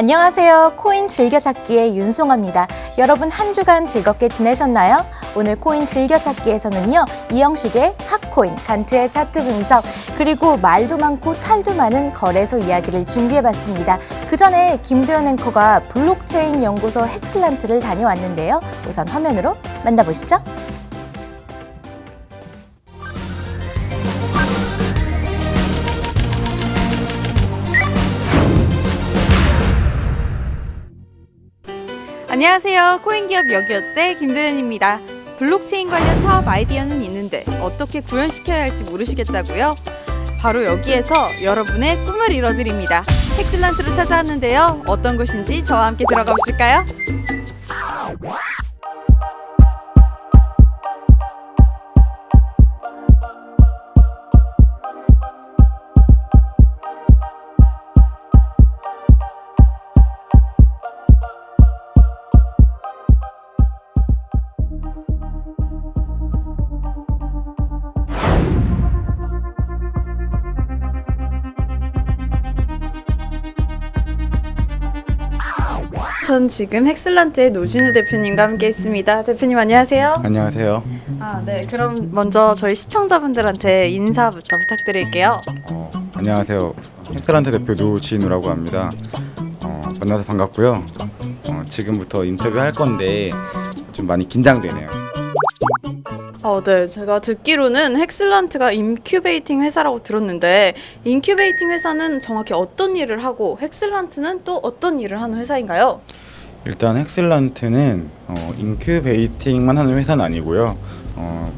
안녕하세요. 코인 즐겨찾기의 윤송아입니다. 여러분 한 주간 즐겁게 지내셨나요? 오늘 코인 즐겨찾기에서는요. 이영식의 핫코인, 간트의 차트 분석, 그리고 말도 많고 탈도 많은 거래소 이야기를 준비해봤습니다. 그 전에 김도연 앵커가 블록체인 연구소 헥슬란트를 다녀왔는데요. 우선 화면으로 만나보시죠. 안녕하세요. 코인기업 여기어때 김도연입니다. 블록체인 관련 사업 아이디어는 있는데 어떻게 구현시켜야 할지 모르시겠다고요? 바로 여기에서 여러분의 꿈을 이뤄드립니다. 헥슬란트를 찾아왔는데요. 어떤 곳인지 저와 함께 들어가 보실까요? 전 지금 헥슬란트의 노진우 대표님과 함께 있습니다. 대표님 안녕하세요. 안녕하세요. 네. 그럼 먼저 저희 시청자분들한테 인사부터 부탁드릴게요. 안녕하세요. 헥슬란트 대표 노진우라고 합니다. 만나서 반갑고요. 지금부터 인터뷰할 건데 좀 많이 긴장되네요. 네. 제가 듣기로는 헥슬란트가 인큐베이팅 회사라고 들었는데 인큐베이팅 회사는 정확히 어떤 일을 하고 헥슬란트는 또 어떤 일을 하는 회사인가요? 일단 헥슬란트는 인큐베이팅만 하는 회사는 아니고요.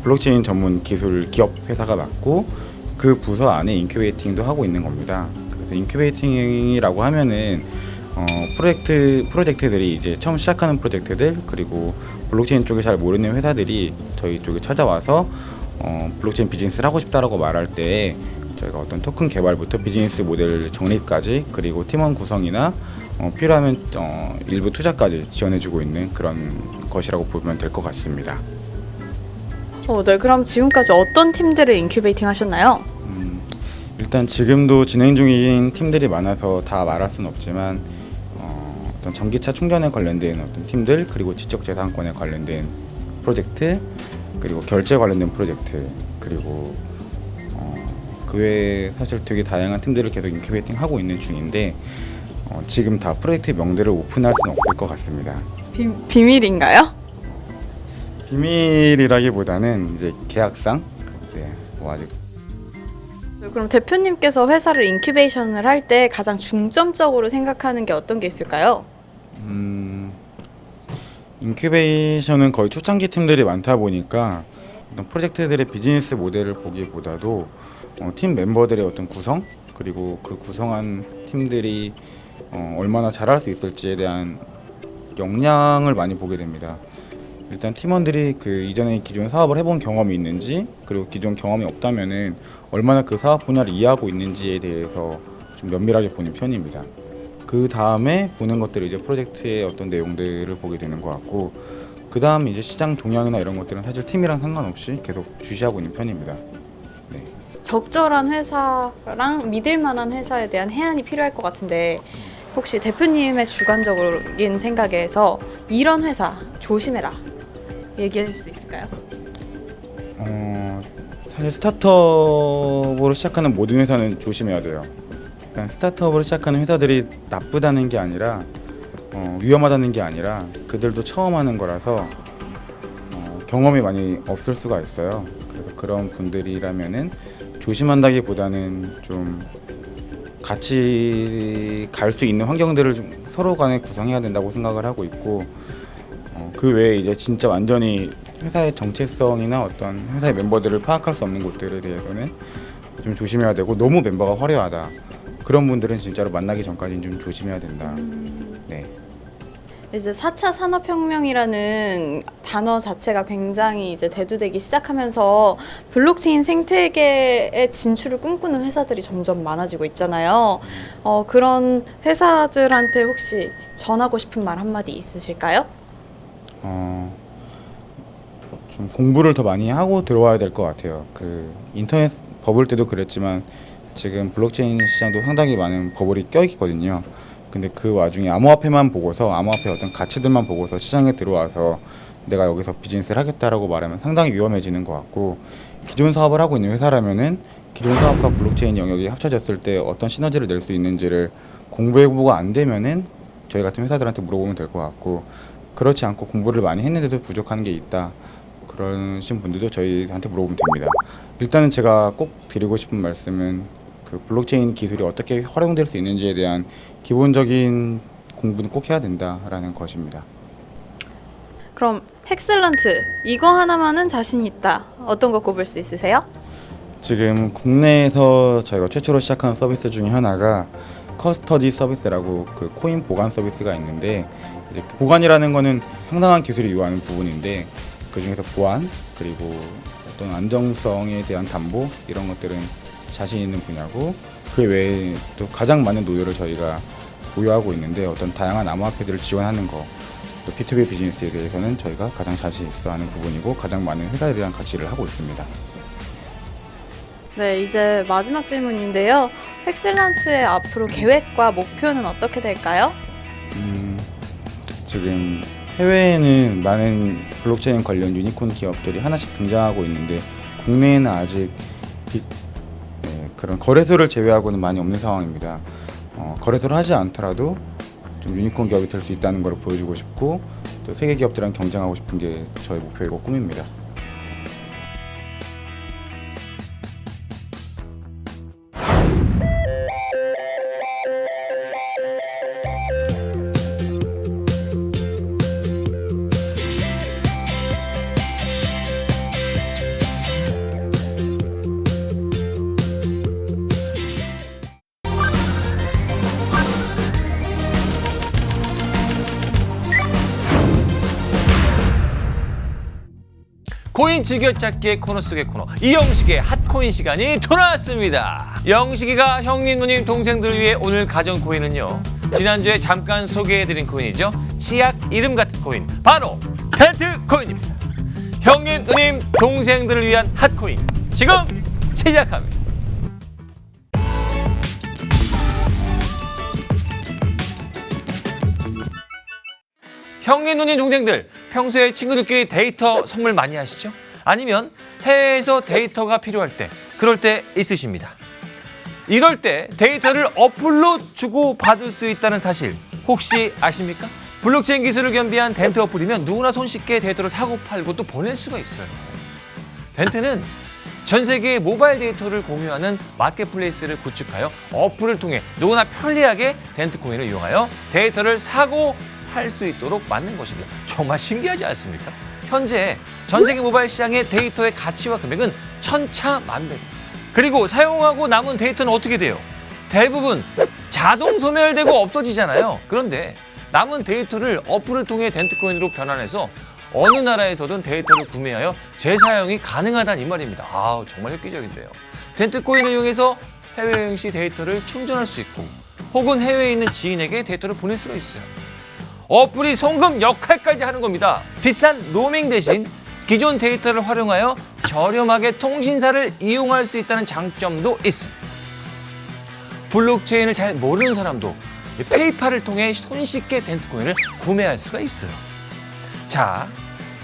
블록체인 전문 기술 기업 회사가 맞고 그 부서 안에 인큐베이팅도 하고 있는 겁니다. 그래서 인큐베이팅이라고 하면은 프로젝트들이 이제 처음 시작하는 프로젝트들, 그리고 블록체인 쪽에 잘 모르는 회사들이 저희 쪽에 찾아와서 블록체인 비즈니스를 하고 싶다라고 말할 때 저희가 어떤 토큰 개발부터 비즈니스 모델 정립까지, 그리고 팀원 구성이나 필요하면 일부 투자까지 지원해주고 있는 그런 것이라고 보면 될 것 같습니다. 네. 그럼 지금까지 어떤 팀들을 인큐베이팅 하셨나요? 일단 지금도 진행 중인 팀들이 많아서 다 말할 수는 없지만 어떤 전기차 충전에 관련된 어떤 팀들, 그리고 지적재산권에 관련된 프로젝트, 그리고 결제 관련된 프로젝트, 그리고 그 외에 사실 되게 다양한 팀들을 계속 인큐베이팅 하고 있는 중인데 지금 다 프로젝트 명들을 오픈할 수는 없을 것 같습니다. 비밀인가요? 비밀이라기보다는 이제 계약상 아직. 그럼 대표님께서 회사를 인큐베이션을 할 때 가장 중점적으로 생각하는 게 어떤 게 있을까요? 인큐베이션은 거의 초창기 팀들이 많다 보니까 어떤 프로젝트들의 비즈니스 모델을 보기보다도 팀 멤버들의 어떤 구성, 그리고 그 구성한 팀들이 얼마나 잘할 수 있을지에 대한 역량을 많이 보게 됩니다. 일단 팀원들이 그 이전에 기존 사업을 해본 경험이 있는지, 그리고 기존 경험이 없다면은 얼마나 그 사업 분야를 이해하고 있는지에 대해서 좀 면밀하게 보는 편입니다. 그 다음에 보는 것들이 이제 프로젝트의 어떤 내용들을 보게 되는 것 같고, 그 다음 이제 시장 동향이나 이런 것들은 사실 팀이랑 상관없이 계속 주시하고 있는 편입니다. 네. 적절한 회사랑 믿을 만한 회사에 대한 해안이 필요할 것 같은데 혹시 대표님의 주관적인 생각에서 이런 회사 조심해라 얘기할 수 있을까요? 사실 스타트업으로 시작하는 모든 회사는 조심해야 돼요. 그러니까 스타트업으로 시작하는 회사들이 나쁘다는 게 아니라 위험하다는 게 아니라 그들도 처음 하는 거라서 경험이 많이 없을 수가 있어요. 그래서 그런 분들이라면은 조심한다기보다는 좀 같이 갈 수 있는 환경들을 좀 서로 간에 구성해야 된다고 생각을 하고 있고, 그 외에 이제 진짜 완전히 회사의 정체성이나 어떤 회사의 멤버들을 파악할 수 없는 곳들에 대해서는 좀 조심해야 되고, 너무 멤버가 화려하다 그런 분들은 진짜로 만나기 전까지는 좀 조심해야 된다. 네. 이제 4차 산업혁명이라는 단어 자체가 굉장히 이제 대두되기 시작하면서 블록체인 생태계에 진출을 꿈꾸는 회사들이 점점 많아지고 있잖아요. 그런 회사들한테 혹시 전하고 싶은 말 한마디 있으실까요? 좀 공부를 더 많이 하고 들어와야 될 것 같아요. 그 인터넷 버블 때도 그랬지만 지금 블록체인 시장도 상당히 많은 버블이 껴있거든요. 근데 그 와중에 암호화폐만 보고서 암호화폐 어떤 가치들만 보고서 시장에 들어와서 내가 여기서 비즈니스를 하겠다라고 말하면 상당히 위험해지는 것 같고, 기존 사업을 하고 있는 회사라면은 기존 사업과 블록체인 영역이 합쳐졌을 때 어떤 시너지를 낼 수 있는지를 공부해보고 안 되면은 저희 같은 회사들한테 물어보면 될 것 같고, 그렇지 않고 공부를 많이 했는데도 부족한 게 있다 그러신 분들도 저희한테 물어보면 됩니다. 일단은 제가 꼭 드리고 싶은 말씀은 그 블록체인 기술이 어떻게 활용될 수 있는지에 대한 기본적인 공부는 꼭 해야 된다라는 것입니다. 그럼 헥셀런트 이거 하나만은 자신 있다. 어떤 거 꼽을 수 있으세요? 지금 국내에서 저희가 최초로 시작한 서비스 중에 하나가 커스터디 서비스라고 그 코인 보관 서비스가 있는데, 이제 그 보관이라는 거는 상당한 기술이 요하는 부분인데, 그 중에서 보안 그리고 어떤 안정성에 대한 담보 이런 것들은 자신 있는 분야고, 그 외에 또 가장 많은 노드를 저희가 보유하고 있는데, 어떤 다양한 암호화폐들을 지원하는 거, 또 B2B 비즈니스에 대해서는 저희가 가장 자신 있어 하는 부분이고 가장 많은 회사들이랑 같이 일을 하고 있습니다. 네, 이제 마지막 질문인데요. 헥셀런트의 앞으로 계획과 목표는 어떻게 될까요? 지금 해외에는 많은 블록체인 관련 유니콘 기업들이 하나씩 등장하고 있는데, 국내에는 아직 그런 거래소를 제외하고는 많이 없는 상황입니다. 거래소를 하지 않더라도 좀 유니콘 기업이 될 수 있다는 걸 보여주고 싶고, 또 세계 기업들이랑 경쟁하고 싶은 게 저의 목표이고 꿈입니다. 코인 즐겨찾기의 코너 속의 코너, 이영식의 핫코인 시간이 돌아왔습니다. 영식이가 형님, 누님, 동생들을 위해 오늘 가져온 코인은요, 지난주에 잠깐 소개해드린 코인이죠. 치약 이름 같은 코인, 바로 텐트 코인입니다. 형님, 누님, 동생들을 위한 핫코인, 지금 시작합니다. 형님, 누님, 동생들, 평소에 친구들끼리 데이터 선물 많이 하시죠? 아니면 해외에서 데이터가 필요할 때, 그럴 때 있으십니다. 이럴 때 데이터를 어플로 주고받을 수 있다는 사실 혹시 아십니까? 블록체인 기술을 겸비한 덴트 어플이면 누구나 손쉽게 데이터를 사고 팔고 또 보낼 수가 있어요. 덴트는 전 세계의 모바일 데이터를 공유하는 마켓플레이스를 구축하여 어플을 통해 누구나 편리하게 덴트 코인을 이용하여 데이터를 사고 팔 수 있도록 만든 것입니다. 정말 신기하지 않습니까? 현재 전 세계 모바일 시장의 데이터의 가치와 금액은 천차만배입니다. 그리고 사용하고 남은 데이터는 어떻게 돼요? 대부분 자동 소멸되고 없어지잖아요. 그런데 남은 데이터를 어플을 통해 덴트코인으로 변환해서 어느 나라에서든 데이터를 구매하여 재사용이 가능하다는 이 말입니다. 아, 정말 획기적인데요. 덴트코인을 이용해서 해외여행 시 데이터를 충전할 수 있고, 혹은 해외에 있는 지인에게 데이터를 보낼 수가 있어요. 어플이 송금 역할까지 하는 겁니다. 비싼 로밍 대신 기존 데이터를 활용하여 저렴하게 통신사를 이용할 수 있다는 장점도 있습니다. 블록체인을 잘 모르는 사람도 페이팔을 통해 손쉽게 덴트코인을 구매할 수가 있어요. 자,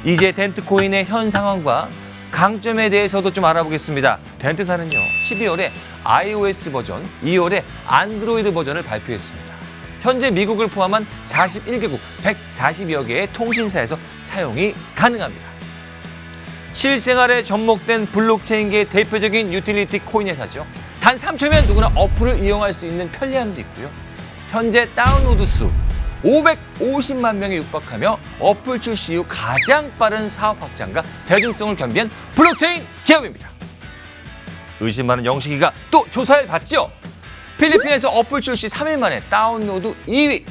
이제 덴트코인의 현 상황과 강점에 대해서도 좀 알아보겠습니다. 덴트사는요, 12월에 iOS 버전, 2월에 안드로이드 버전을 발표했습니다. 현재 미국을 포함한 41개국 140여 개의 통신사에서 사용이 가능합니다. 실생활에 접목된 블록체인계의 대표적인 유틸리티 코인 회사죠. 단 3초면 누구나 어플을 이용할 수 있는 편리함도 있고요. 현재 다운로드 수 550만 명에 육박하며 어플 출시 이후 가장 빠른 사업 확장과 대중성을 겸비한 블록체인 기업입니다. 의심 많은 영식이가 또 조사를 받죠. 필리핀에서 어플 출시 3일 만에 다운로드 2위,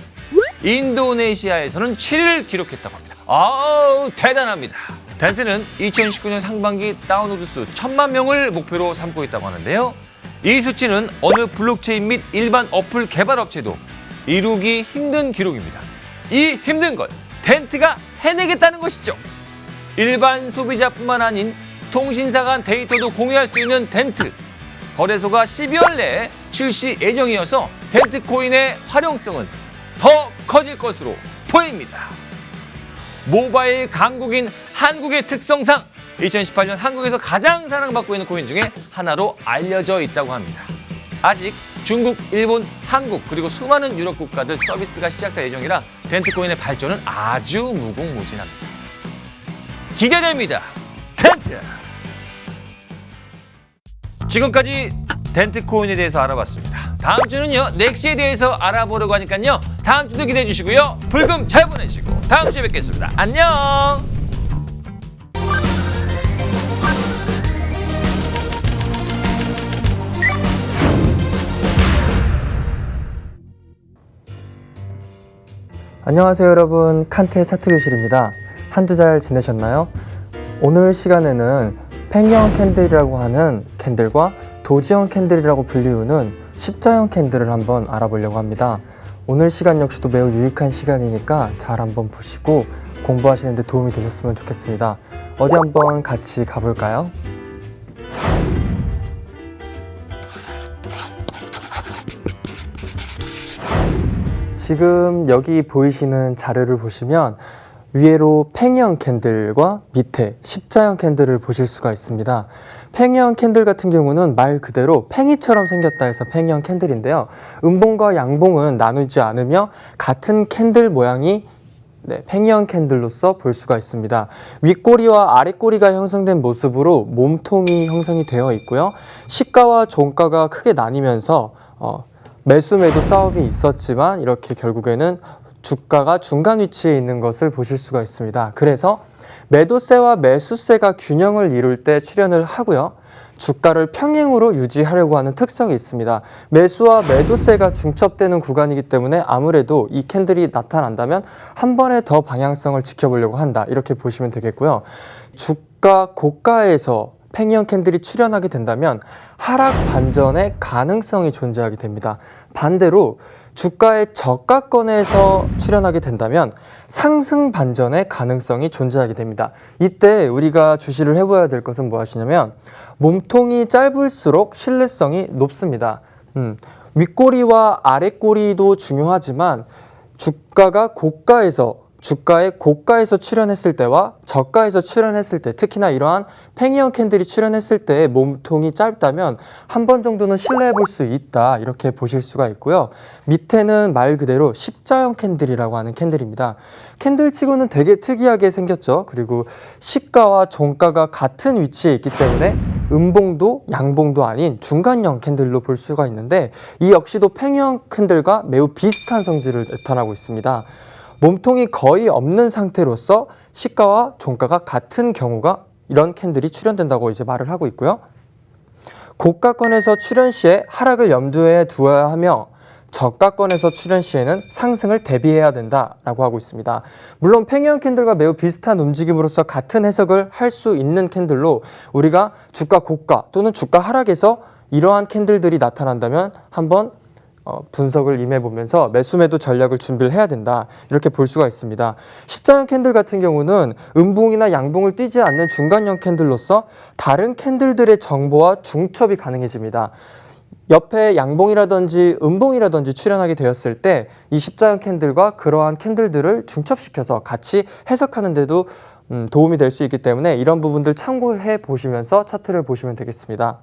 인도네시아에서는 7위를 기록했다고 합니다. 아우, 대단합니다. 덴트는 2019년 상반기 다운로드 수 1000만 명을 목표로 삼고 있다고 하는데요. 이 수치는 어느 블록체인 및 일반 어플 개발 업체도 이루기 힘든 기록입니다. 이 힘든 걸 덴트가 해내겠다는 것이죠. 일반 소비자뿐만 아닌 통신사 간 데이터도 공유할 수 있는 덴트. 거래소가 12월 내에 출시 예정이어서 덴트코인의 활용성은 더 커질 것으로 보입니다. 모바일 강국인 한국의 특성상 2018년 한국에서 가장 사랑받고 있는 코인 중에 하나로 알려져 있다고 합니다. 아직 중국, 일본, 한국 그리고 수많은 유럽 국가들 서비스가 시작될 예정이라 덴트코인의 발전은 아주 무궁무진합니다. 기대됩니다. 덴트! 지금까지 덴트코인에 대해서 알아봤습니다. 다음 주는요, 넥시에 대해서 알아보려고 하니까요, 다음 주도 기대해 주시고요. 불금 잘 보내시고 다음 주에 뵙겠습니다. 안녕! 안녕하세요 여러분, 칸트의 차트 교실입니다. 한 주 잘 지내셨나요? 오늘 시간에는 팽이형 캔들이라고 하는 캔들과 도지형 캔들이라고 불리우는 십자형 캔들을 한번 알아보려고 합니다. 오늘 시간 역시도 매우 유익한 시간이니까 잘 한번 보시고 공부하시는 데 도움이 되셨으면 좋겠습니다. 어디 한번 같이 가볼까요? 지금 여기 보이시는 자료를 보시면 위에로 팽이형 캔들과 밑에 십자형 캔들을 보실 수가 있습니다. 팽이형 캔들 같은 경우는 말 그대로 팽이처럼 생겼다 해서 팽이형 캔들인데요. 음봉과 양봉은 나누지 않으며 같은 캔들 모양이 팽이형 캔들로서 볼 수가 있습니다. 윗꼬리와 아랫꼬리가 형성된 모습으로 몸통이 형성이 되어 있고요. 시가와 종가가 크게 나뉘면서 매수 매도 싸움이 있었지만 이렇게 결국에는 주가가 중간 위치에 있는 것을 보실 수가 있습니다. 그래서 매도세와 매수세가 균형을 이룰 때 출현을 하고요. 주가를 평행으로 유지하려고 하는 특성이 있습니다. 매수와 매도세가 중첩되는 구간이기 때문에 아무래도 이 캔들이 나타난다면 한 번에 더 방향성을 지켜보려고 한다. 이렇게 보시면 되겠고요. 주가 고가에서 팽이형 캔들이 출현하게 된다면 하락 반전의 가능성이 존재하게 됩니다. 반대로 주가의 저가권에서 출현하게 된다면 상승 반전의 가능성이 존재하게 됩니다. 이때 우리가 주시를 해봐야 될 것은 무엇이냐면 몸통이 짧을수록 신뢰성이 높습니다. 윗꼬리와 아랫꼬리도 중요하지만 주가의 고가에서 출현했을 때와 저가에서 출현했을 때, 특히나 이러한 팽이형 캔들이 출현했을 때의 몸통이 짧다면 한 번 정도는 신뢰해 볼 수 있다, 이렇게 보실 수가 있고요. 밑에는 말 그대로 십자형 캔들이라고 하는 캔들입니다. 캔들치고는 되게 특이하게 생겼죠. 그리고 시가와 종가가 같은 위치에 있기 때문에 음봉도 양봉도 아닌 중간형 캔들로 볼 수가 있는데, 이 역시도 팽이형 캔들과 매우 비슷한 성질을 나타나고 있습니다. 몸통이 거의 없는 상태로서 시가와 종가가 같은 경우가 이런 캔들이 출현된다고 이제 말을 하고 있고요. 고가권에서 출현 시에 하락을 염두에 두어야 하며 저가권에서 출현 시에는 상승을 대비해야 된다라고 하고 있습니다. 물론 팽이형 캔들과 매우 비슷한 움직임으로서 같은 해석을 할 수 있는 캔들로 우리가 주가 고가 또는 주가 하락에서 이러한 캔들들이 나타난다면 한번 분석을 임해보면서 매수매도 전략을 준비를 해야 된다, 이렇게 볼 수가 있습니다. 십자형 캔들 같은 경우는 음봉이나 양봉을 띄지 않는 중간형 캔들로서 다른 캔들들의 정보와 중첩이 가능해집니다. 옆에 양봉이라든지 음봉이라든지 출현하게 되었을 때 이 십자형 캔들과 그러한 캔들들을 중첩시켜서 같이 해석하는 데도 도움이 될 수 있기 때문에 이런 부분들 참고해 보시면서 차트를 보시면 되겠습니다.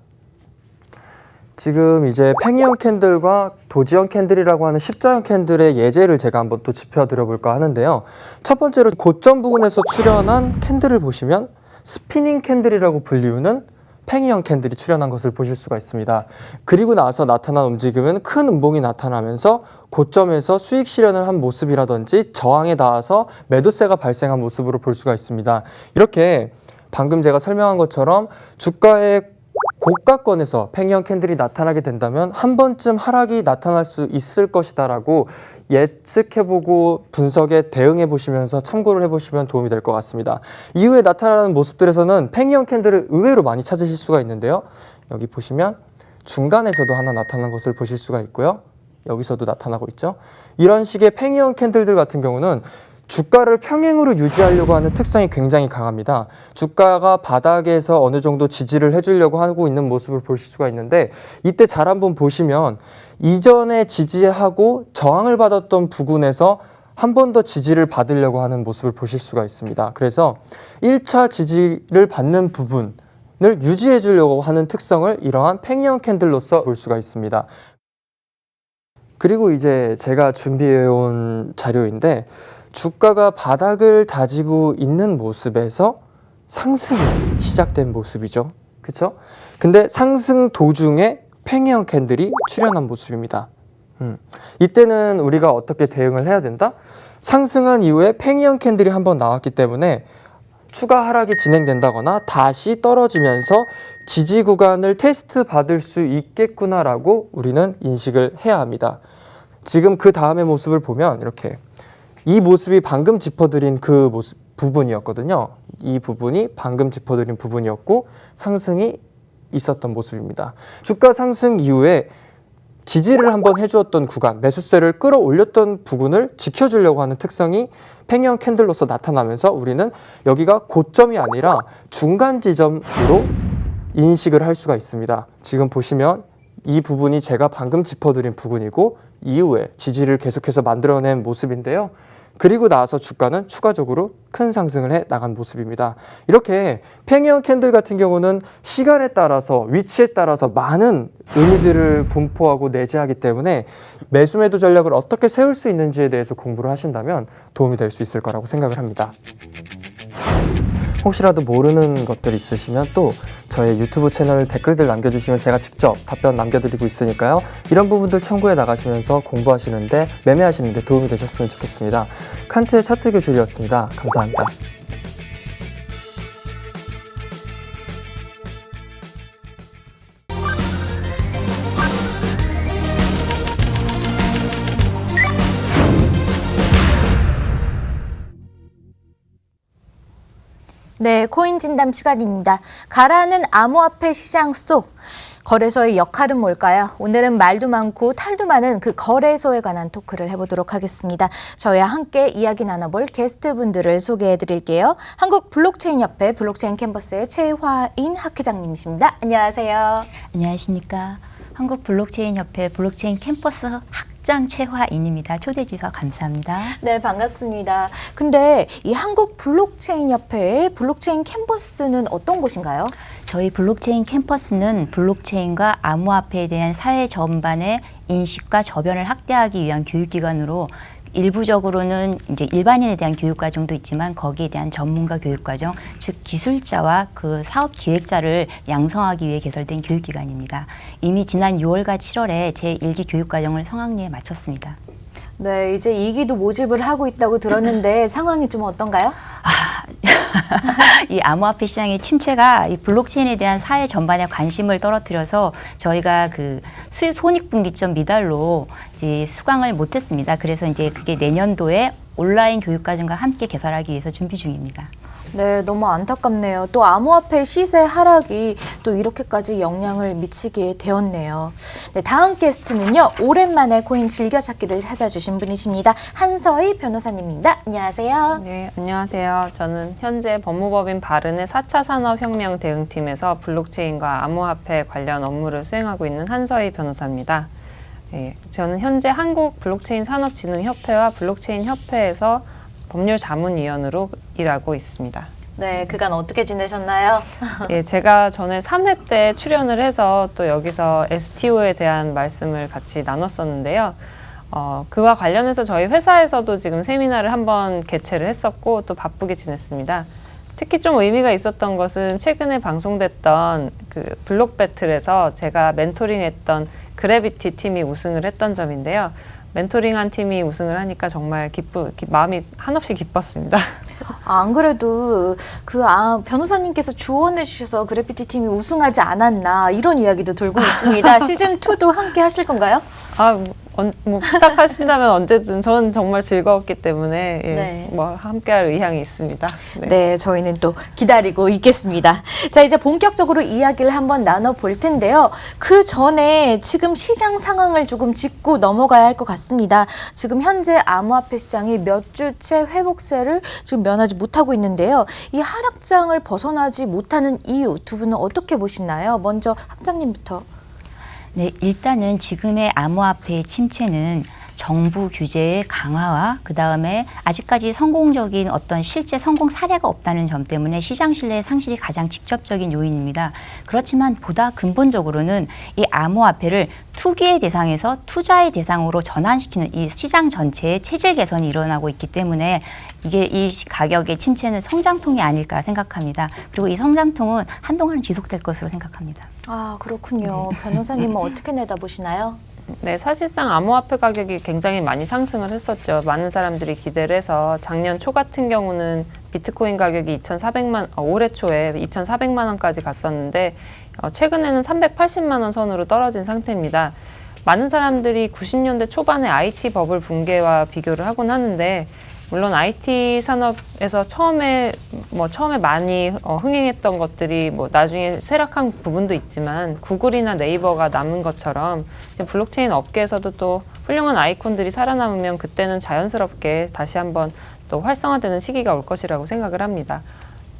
지금 이제 팽이형 캔들과 도지형 캔들이라고 하는 십자형 캔들의 예제를 제가 한번 또 짚어드려 볼까 하는데요. 첫 번째로 고점 부근에서 출현한 캔들을 보시면 스피닝 캔들이라고 불리우는 팽이형 캔들이 출현한 것을 보실 수가 있습니다. 그리고 나서 나타난 움직임은 큰 음봉이 나타나면서 고점에서 수익 실현을 한 모습이라든지 저항에 닿아서 매도세가 발생한 모습으로 볼 수가 있습니다. 이렇게 방금 제가 설명한 것처럼 주가의 고가권에서 팽이형 캔들이 나타나게 된다면 한 번쯤 하락이 나타날 수 있을 것이다라고 예측해보고 분석에 대응해보시면서 참고를 해보시면 도움이 될 것 같습니다. 이후에 나타나는 모습들에서는 팽이형 캔들을 의외로 많이 찾으실 수가 있는데요. 여기 보시면 중간에서도 하나 나타난 것을 보실 수가 있고요. 여기서도 나타나고 있죠. 이런 식의 팽이형 캔들들 같은 경우는 주가를 평행으로 유지하려고 하는 특성이 굉장히 강합니다. 주가가 바닥에서 어느 정도 지지를 해주려고 하고 있는 모습을 보실 수가 있는데 이때 잘 한번 보시면 이전에 지지하고 저항을 받았던 부근에서 한 번 더 지지를 받으려고 하는 모습을 보실 수가 있습니다. 그래서 1차 지지를 받는 부분을 유지해 주려고 하는 특성을 이러한 팽이형 캔들로서 볼 수가 있습니다. 그리고 이제 제가 준비해 온 자료인데 주가가 바닥을 다지고 있는 모습에서 상승이 시작된 모습이죠. 그렇죠? 근데 상승 도중에 팽이형 캔들이 출현한 모습입니다. 이때는 우리가 어떻게 대응을 해야 된다? 상승한 이후에 팽이형 캔들이 한번 나왔기 때문에 추가 하락이 진행된다거나 다시 떨어지면서 지지 구간을 테스트 받을 수 있겠구나라고 우리는 인식을 해야 합니다. 지금 그 다음의 모습을 보면 이렇게 이 모습이 방금 짚어드린 그 부분이었거든요. 이 부분이 방금 짚어드린 부분이었고 상승이 있었던 모습입니다. 주가 상승 이후에 지지를 한번 해주었던 구간, 매수세를 끌어올렸던 부분을 지켜주려고 하는 특성이 팽이형 캔들로서 나타나면서 우리는 여기가 고점이 아니라 중간 지점으로 인식을 할 수가 있습니다. 지금 보시면 이 부분이 제가 방금 짚어드린 부분이고 이후에 지지를 계속해서 만들어낸 모습인데요. 그리고 나서 주가는 추가적으로 큰 상승을 해 나간 모습입니다. 이렇게 팽이형 캔들 같은 경우는 시간에 따라서 위치에 따라서 많은 의미들을 분포하고 내재하기 때문에 매수 매도 전략을 어떻게 세울 수 있는지에 대해서 공부를 하신다면 도움이 될 수 있을 거라고 생각을 합니다. 혹시라도 모르는 것들 있으시면 또 저의 유튜브 채널 댓글들 남겨주시면 제가 직접 답변 남겨드리고 있으니까요. 이런 부분들 참고해 나가시면서 공부하시는데 매매하시는데 도움이 되셨으면 좋겠습니다. 칸트의 차트 교실이었습니다. 감사합니다. 네, 코인 진담 시간입니다. 가라앉는 암호화폐 시장 속 거래소의 역할은 뭘까요? 오늘은 말도 많고 탈도 많은 그 거래소에 관한 토크를 해보도록 하겠습니다. 저희와 함께 이야기 나눠볼 게스트분들을 소개해드릴게요. 한국 블록체인협회 블록체인 캠퍼스의 최화인 학회장님이십니다. 안녕하세요. 안녕하십니까. 한국 블록체인협회 블록체인 캠퍼스 학장 최화인입니다. 초대해 주셔서 감사합니다. 네, 반갑습니다. 근데 이 한국 블록체인협회의 블록체인 캠퍼스는 어떤 곳인가요? 저희 블록체인 캠퍼스는 블록체인과 암호화폐에 대한 사회 전반의 인식과 저변을 확대하기 위한 교육기관으로 일부적으로는 이제 일반인에 대한 교육과정도 있지만 거기에 대한 전문가 교육과정, 즉 기술자와 그 사업 기획자를 양성하기 위해 개설된 교육기관입니다. 이미 지난 6월과 7월에 제1기 교육과정을 성황리에 마쳤습니다. 네, 이제 2기도 모집을 하고 있다고 들었는데 상황이 좀 어떤가요? 이 암호화폐 시장의 침체가 이 블록체인에 대한 사회 전반에 관심을 떨어뜨려서 저희가 그 손익분기점 미달로 이제 수강을 못했습니다. 그래서 이제 그게 내년도에 온라인 교육과정과 함께 개설하기 위해서 준비 중입니다. 네, 너무 안타깝네요. 또 암호화폐 시세 하락이 또 이렇게까지 영향을 미치게 되었네요. 네, 다음 게스트는요. 오랜만에 코인 즐겨찾기를 찾아주신 분이십니다. 한서희 변호사님입니다. 안녕하세요. 네, 안녕하세요. 저는 현재 법무법인 바른의 4차 산업혁명 대응팀에서 블록체인과 암호화폐 관련 업무를 수행하고 있는 한서희 변호사입니다. 네, 저는 현재 한국 블록체인 산업진흥협회와 블록체인 협회에서 법률자문위원으로 일하고 있습니다. 네, 그간 어떻게 지내셨나요? 예, 제가 전에 3회 때 출연을 해서 또 여기서 STO에 대한 말씀을 같이 나눴었는데요. 그와 관련해서 저희 회사에서도 지금 세미나를 한번 개최를 했었고 또 바쁘게 지냈습니다. 특히 좀 의미가 있었던 것은 최근에 방송됐던 그 블록 배틀에서 제가 멘토링했던 그래비티 팀이 우승을 했던 점인데요. 멘토링한 팀이 우승을 하니까 정말 마음이 한없이 기뻤습니다. 안 그래도 변호사님께서 조언해 주셔서 그래피티 팀이 우승하지 않았나 이런 이야기도 돌고 있습니다. 시즌 2도 함께 하실 건가요? 뭐 부탁하신다면 언제든 저는 정말 즐거웠기 때문에 예, 네. 뭐 함께할 의향이 있습니다. 네. 네, 저희는 또 기다리고 있겠습니다. 자, 이제 본격적으로 이야기를 한번 나눠볼 텐데요. 그 전에 지금 시장 상황을 조금 짚고 넘어가야 할 것 같습니다. 지금 현재 암호화폐 시장이 몇 주째 회복세를 지금 면하지 못하고 있는데요. 이 하락장을 벗어나지 못하는 이유 두 분은 어떻게 보시나요? 먼저 학장님부터. 네, 일단은 지금의 암호화폐의 침체는 정부 규제의 강화와 그다음에 아직까지 성공적인 어떤 실제 성공 사례가 없다는 점 때문에 시장 신뢰의 상실이 가장 직접적인 요인입니다. 그렇지만 보다 근본적으로는 이 암호화폐를 투기의 대상에서 투자의 대상으로 전환시키는 이 시장 전체의 체질 개선이 일어나고 있기 때문에 이게 이 가격의 침체는 성장통이 아닐까 생각합니다. 그리고 이 성장통은 한동안 지속될 것으로 생각합니다. 아, 그렇군요. 변호사님은 어떻게 내다보시나요? 네, 사실상 암호화폐 가격이 굉장히 많이 상승을 했었죠. 많은 사람들이 기대를 해서 작년 초 같은 경우는 비트코인 가격이 올해 초에 2,400만 원까지 갔었는데 최근에는 380만 원 선으로 떨어진 상태입니다. 많은 사람들이 90년대 초반에 IT 버블 붕괴와 비교를 하곤 하는데 물론 IT 산업에서 처음에 많이 흥행했던 것들이 뭐 나중에 쇠락한 부분도 있지만 구글이나 네이버가 남은 것처럼 지금 블록체인 업계에서도 또 훌륭한 아이콘들이 살아남으면 그때는 자연스럽게 다시 한번 또 활성화되는 시기가 올 것이라고 생각을 합니다.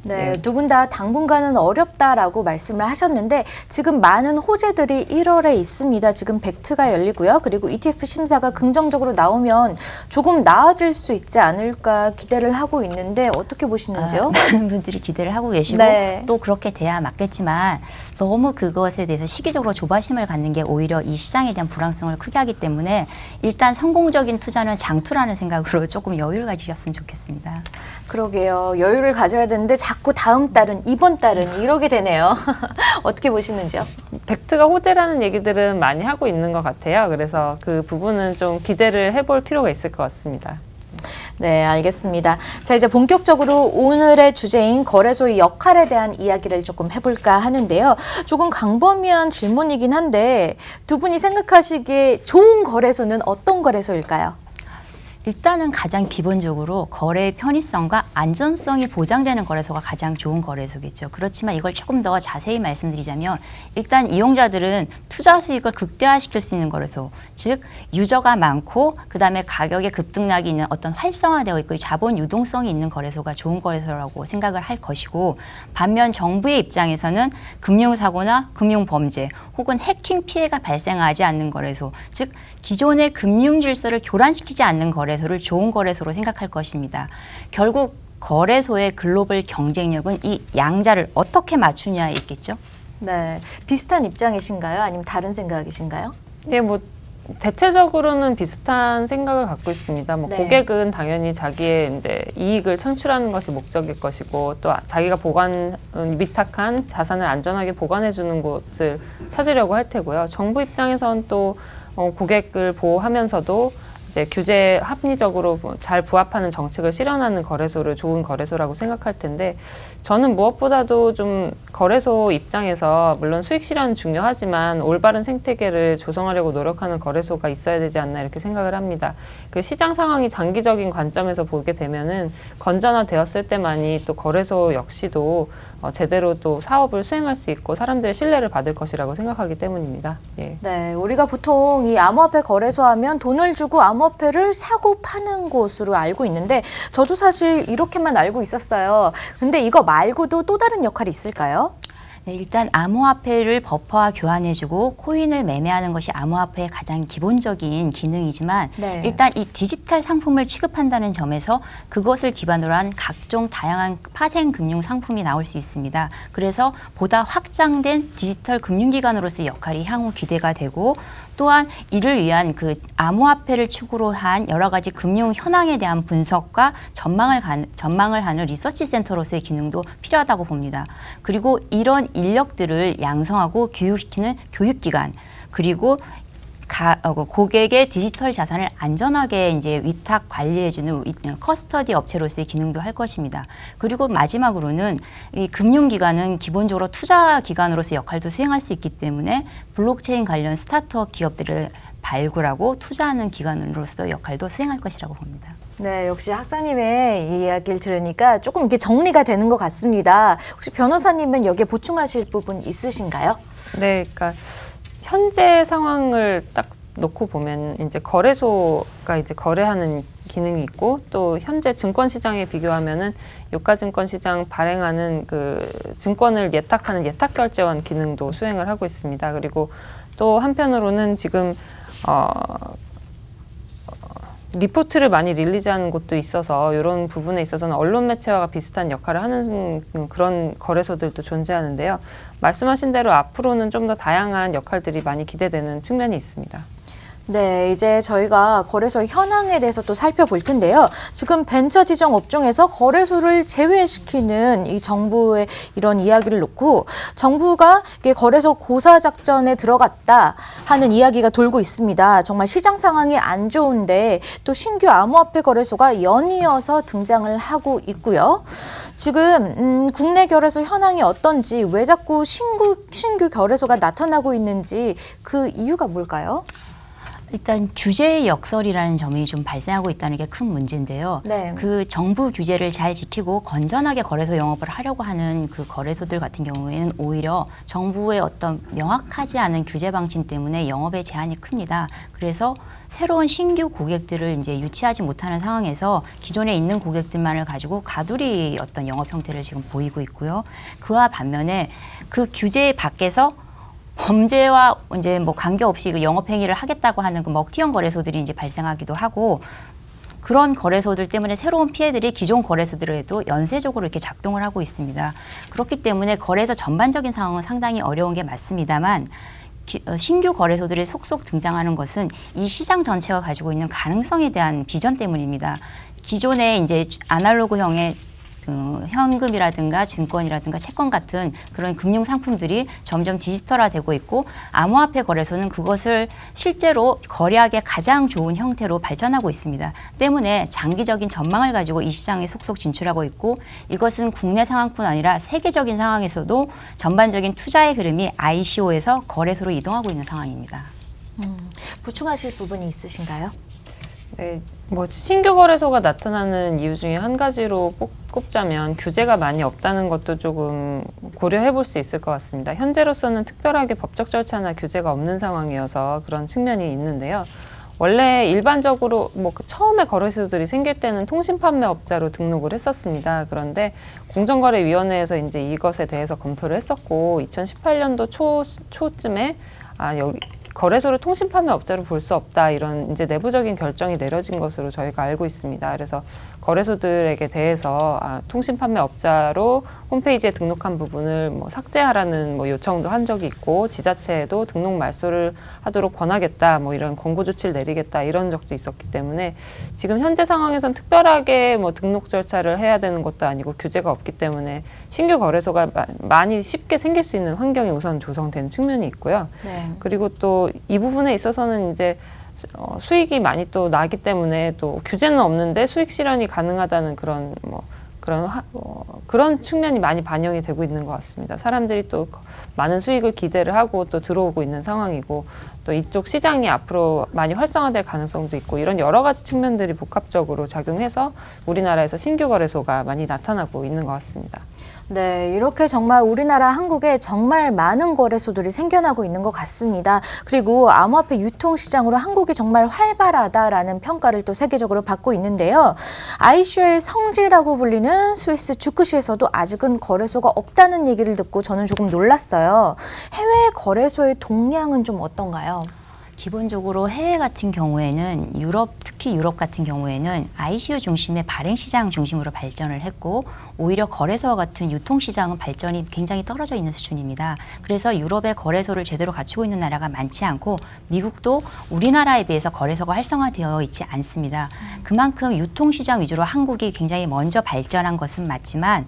네, 두 분 다 당분간은 어렵다라고 말씀을 하셨는데 지금 많은 호재들이 1월에 있습니다. 지금 벡트가 열리고요. 그리고 ETF 심사가 긍정적으로 나오면 조금 나아질 수 있지 않을까 기대를 하고 있는데 어떻게 보시는지요? 많은 분들이 기대를 하고 계시고 네. 또 그렇게 돼야 맞겠지만 너무 그것에 대해서 시기적으로 조바심을 갖는 게 오히려 이 시장에 대한 불안성을 크게 하기 때문에 일단 성공적인 투자는 장투라는 생각으로 조금 여유를 가지셨으면 좋겠습니다. 그러게요. 여유를 가져야 되는데 자꾸 다음 달은 이번 달은 이러게 되네요. 어떻게 보시는지요? 벡트가 호재라는 얘기들은 많이 하고 있는 것 같아요. 그래서 그 부분은 좀 기대를 해볼 필요가 있을 것 같습니다. 네, 알겠습니다. 자, 이제 본격적으로 오늘의 주제인 거래소의 역할에 대한 이야기를 조금 해볼까 하는데요. 조금 광범위한 질문이긴 한데 두 분이 생각하시기에 좋은 거래소는 어떤 거래소일까요? 일단은 가장 기본적으로 거래의 편의성과 안전성이 보장되는 거래소가 가장 좋은 거래소겠죠. 그렇지만 이걸 조금 더 자세히 말씀드리자면 일단 이용자들은 투자 수익을 극대화시킬 수 있는 거래소, 즉 유저가 많고 그다음에 가격의 급등락이 있는 어떤 활성화되어 있고 자본 유동성이 있는 거래소가 좋은 거래소라고 생각을 할 것이고 반면 정부의 입장에서는 금융사고나 금융범죄 혹은 해킹 피해가 발생하지 않는 거래소, 즉 기존의 금융 질서를 교란시키지 않는 거래소를 좋은 거래소로 생각할 것입니다. 결국 거래소의 글로벌 경쟁력은 이 양자를 어떻게 맞추냐에 있겠죠. 네, 비슷한 입장이신가요? 아니면 다른 생각이신가요? 예, 뭐 대체적으로는 비슷한 생각을 갖고 있습니다. 뭐 네. 고객은 당연히 자기의 이제 이익을 창출하는 것이 목적일 것이고 또 자기가 위탁한 자산을 안전하게 보관해 주는 곳을 찾으려고 할 테고요. 정부 입장에선 또 고객을 보호하면서도 이제 규제에 합리적으로 잘 부합하는 정책을 실현하는 거래소를 좋은 거래소라고 생각할 텐데 저는 무엇보다도 좀 거래소 입장에서 물론 수익 실현은 중요하지만 올바른 생태계를 조성하려고 노력하는 거래소가 있어야 되지 않나 이렇게 생각을 합니다. 그 시장 상황이 장기적인 관점에서 보게 되면은 건전화되었을 때만이 또 거래소 역시도 제대로 또 사업을 수행할 수 있고 사람들의 신뢰를 받을 것이라고 생각하기 때문입니다. 예. 네, 우리가 보통 이 암호화폐 거래소 하면 돈을 주고 암호화폐를 사고 파는 곳으로 알고 있는데 저도 사실 이렇게만 알고 있었어요. 근데 이거 말고도 또 다른 역할이 있을까요? 네, 일단 암호화폐를 버퍼와 교환해주고 코인을 매매하는 것이 암호화폐의 가장 기본적인 기능이지만 네. 일단 이 디지털 상품을 취급한다는 점에서 그것을 기반으로 한 각종 다양한 파생 금융 상품이 나올 수 있습니다. 그래서 보다 확장된 디지털 금융기관으로서의 역할이 향후 기대가 되고 또한 이를 위한 그 암호화폐를 축으로 한 여러 가지 금융 현황에 대한 분석과 전망을 하는 리서치 센터로서의 기능도 필요하다고 봅니다. 그리고 이런 인력들을 양성하고 교육시키는 교육기관 그리고 고객의 디지털 자산을 안전하게 이제 위탁 관리해주는 커스터디 업체로서의 기능도 할 것입니다. 그리고 마지막으로는 이 금융기관은 기본적으로 투자 기관으로서 역할도 수행할 수 있기 때문에 블록체인 관련 스타트업 기업들을 발굴하고 투자하는 기관으로서 역할도 수행할 것이라고 봅니다. 네, 역시 학장님의 이 이야기를 들으니까 조금 이렇게 정리가 되는 것 같습니다. 혹시 변호사님은 여기에 보충하실 부분 있으신가요? 네, 그러니까 현재 상황을 딱 놓고 보면 이제 거래소가 이제 거래하는 기능이 있고 또 현재 증권 시장에 비교하면은 유가증권 시장 발행하는 그 증권을 예탁하는 예탁결제원 기능도 수행을 하고 있습니다. 그리고 또 한편으로는 지금 리포트를 많이 릴리즈하는 곳도 있어서 이런 부분에 있어서는 언론 매체와 비슷한 역할을 하는 그런 거래소들도 존재하는데요. 말씀하신 대로 앞으로는 좀 더 다양한 역할들이 많이 기대되는 측면이 있습니다. 네, 이제 저희가 거래소 현황에 대해서 또 살펴볼 텐데요. 지금 벤처 지정 업종에서 거래소를 제외시키는 이 정부의 이런 이야기를 놓고 정부가 이게 거래소 고사 작전에 들어갔다 하는 이야기가 돌고 있습니다. 정말 시장 상황이 안 좋은데 또 신규 암호화폐 거래소가 연이어서 등장을 하고 있고요. 지금 국내 거래소 현황이 어떤지 왜 자꾸 신규 거래소가 나타나고 있는지 그 이유가 뭘까요? 일단 규제의 역설이라는 점이 좀 발생하고 있다는 게 큰 문제인데요. 네. 그 정부 규제를 잘 지키고 건전하게 거래소 영업을 하려고 하는 그 거래소들 같은 경우에는 오히려 정부의 어떤 명확하지 않은 규제 방침 때문에 영업에 제한이 큽니다. 그래서 새로운 신규 고객들을 이제 유치하지 못하는 상황에서 기존에 있는 고객들만을 가지고 가두리 어떤 영업 형태를 지금 보이고 있고요. 그와 반면에 그 규제 밖에서 범죄와 이제 뭐 관계없이 그 영업 행위를 하겠다고 하는 그 먹튀형 거래소들이 이제 발생하기도 하고 그런 거래소들 때문에 새로운 피해들이 기존 거래소들에도 연쇄적으로 이렇게 작동을 하고 있습니다. 그렇기 때문에 거래소 전반적인 상황은 상당히 어려운 게 맞습니다만 신규 거래소들이 속속 등장하는 것은 이 시장 전체가 가지고 있는 가능성에 대한 비전 때문입니다. 기존에 이제 아날로그형의 현금이라든가 증권이라든가 채권 같은 그런 금융 상품들이 점점 디지털화되고 있고 암호화폐 거래소는 그것을 실제로 거래하기에 가장 좋은 형태로 발전하고 있습니다. 때문에 장기적인 전망을 가지고 이 시장에 속속 진출하고 있고 이것은 국내 상황뿐 아니라 세계적인 상황에서도 전반적인 투자의 흐름이 ICO에서 거래소로 이동하고 있는 상황입니다. 보충하실 부분이 있으신가요? 네, 뭐 신규 거래소가 나타나는 이유 중에 한 가지로 꼽자면 규제가 많이 없다는 것도 조금 고려해 볼 수 있을 것 같습니다. 현재로서는 특별하게 법적 절차나 규제가 없는 상황이어서 그런 측면이 있는데요. 원래 일반적으로 뭐 처음에 거래소들이 생길 때는 통신판매업자로 등록을 했었습니다. 그런데 공정거래위원회에서 이제 이것에 대해서 검토를 했었고 2018년도 초쯤에 여기 거래소를 통신판매업자로 볼 수 없다 이런 이제 내부적인 결정이 내려진 것으로 저희가 알고 있습니다. 그래서 거래소들에게 대해서 통신판매업자로 홈페이지에 등록한 부분을 뭐 삭제하라는 뭐 요청도 한 적이 있고 지자체에도 등록 말소를 하도록 권하겠다 뭐 이런 권고 조치를 내리겠다 이런 적도 있었기 때문에 지금 현재 상황에선 특별하게 뭐 등록 절차를 해야 되는 것도 아니고 규제가 없기 때문에 신규 거래소가 많이 쉽게 생길 수 있는 환경이 우선 조성된 측면이 있고요. 네. 그리고 또 이 부분에 있어서는 이제 수익이 많이 또 나기 때문에 또 규제는 없는데 수익 실현이 가능하다는 그런 그런 측면이 많이 반영이 되고 있는 것 같습니다. 사람들이 또 많은 수익을 기대를 하고 또 들어오고 있는 상황이고 또 이쪽 시장이 앞으로 많이 활성화될 가능성도 있고 이런 여러 가지 측면들이 복합적으로 작용해서 우리나라에서 신규 거래소가 많이 나타나고 있는 것 같습니다. 네, 이렇게 정말 우리나라 한국에 정말 많은 거래소들이 생겨나고 있는 것 같습니다. 그리고 암호화폐 유통시장으로 한국이 정말 활발하다라는 평가를 또 세계적으로 받고 있는데요. ICO의 성지라고 불리는 스위스 주크시에서도 아직은 거래소가 없다는 얘기를 듣고 저는 조금 놀랐어요. 해외 거래소의 동향은 좀 어떤가요? 기본적으로 해외 같은 경우에는 특히 유럽 같은 경우에는 ICO 중심의 발행 시장 중심으로 발전을 했고 오히려 거래소와 같은 유통 시장은 발전이 굉장히 떨어져 있는 수준입니다. 그래서 유럽의 거래소를 제대로 갖추고 있는 나라가 많지 않고 미국도 우리나라에 비해서 거래소가 활성화되어 있지 않습니다. 그만큼 유통 시장 위주로 한국이 굉장히 먼저 발전한 것은 맞지만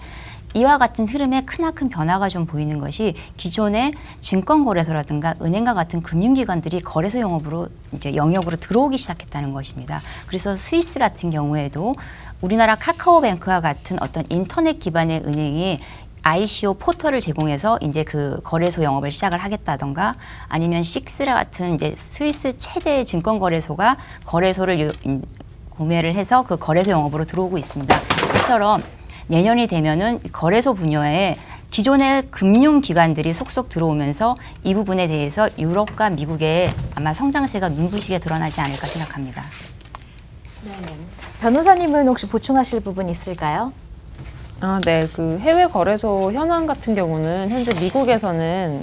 이와 같은 흐름에 크나큰 변화가 좀 보이는 것이 기존의 증권거래소라든가 은행과 같은 금융기관들이 거래소 영역으로 들어오기 시작했다는 것입니다. 그래서 스위스 같은 경우에도 우리나라 카카오뱅크와 같은 어떤 인터넷 기반의 은행이 ICO 포털을 제공해서 이제 그 거래소 영업을 시작을 하겠다던가 아니면 식스라 같은 이제 스위스 최대 증권 거래소가 거래소를 구매를 해서 그 거래소 영업으로 들어오고 있습니다. 이처럼 내년이 되면은 거래소 분야에 기존의 금융기관들이 속속 들어오면서 이 부분에 대해서 유럽과 미국의 아마 성장세가 눈부시게 드러나지 않을까 생각합니다. 변호사님은 혹시 보충하실 부분 있을까요? 네. 그 해외 거래소 현황 같은 경우는 현재 미국에서는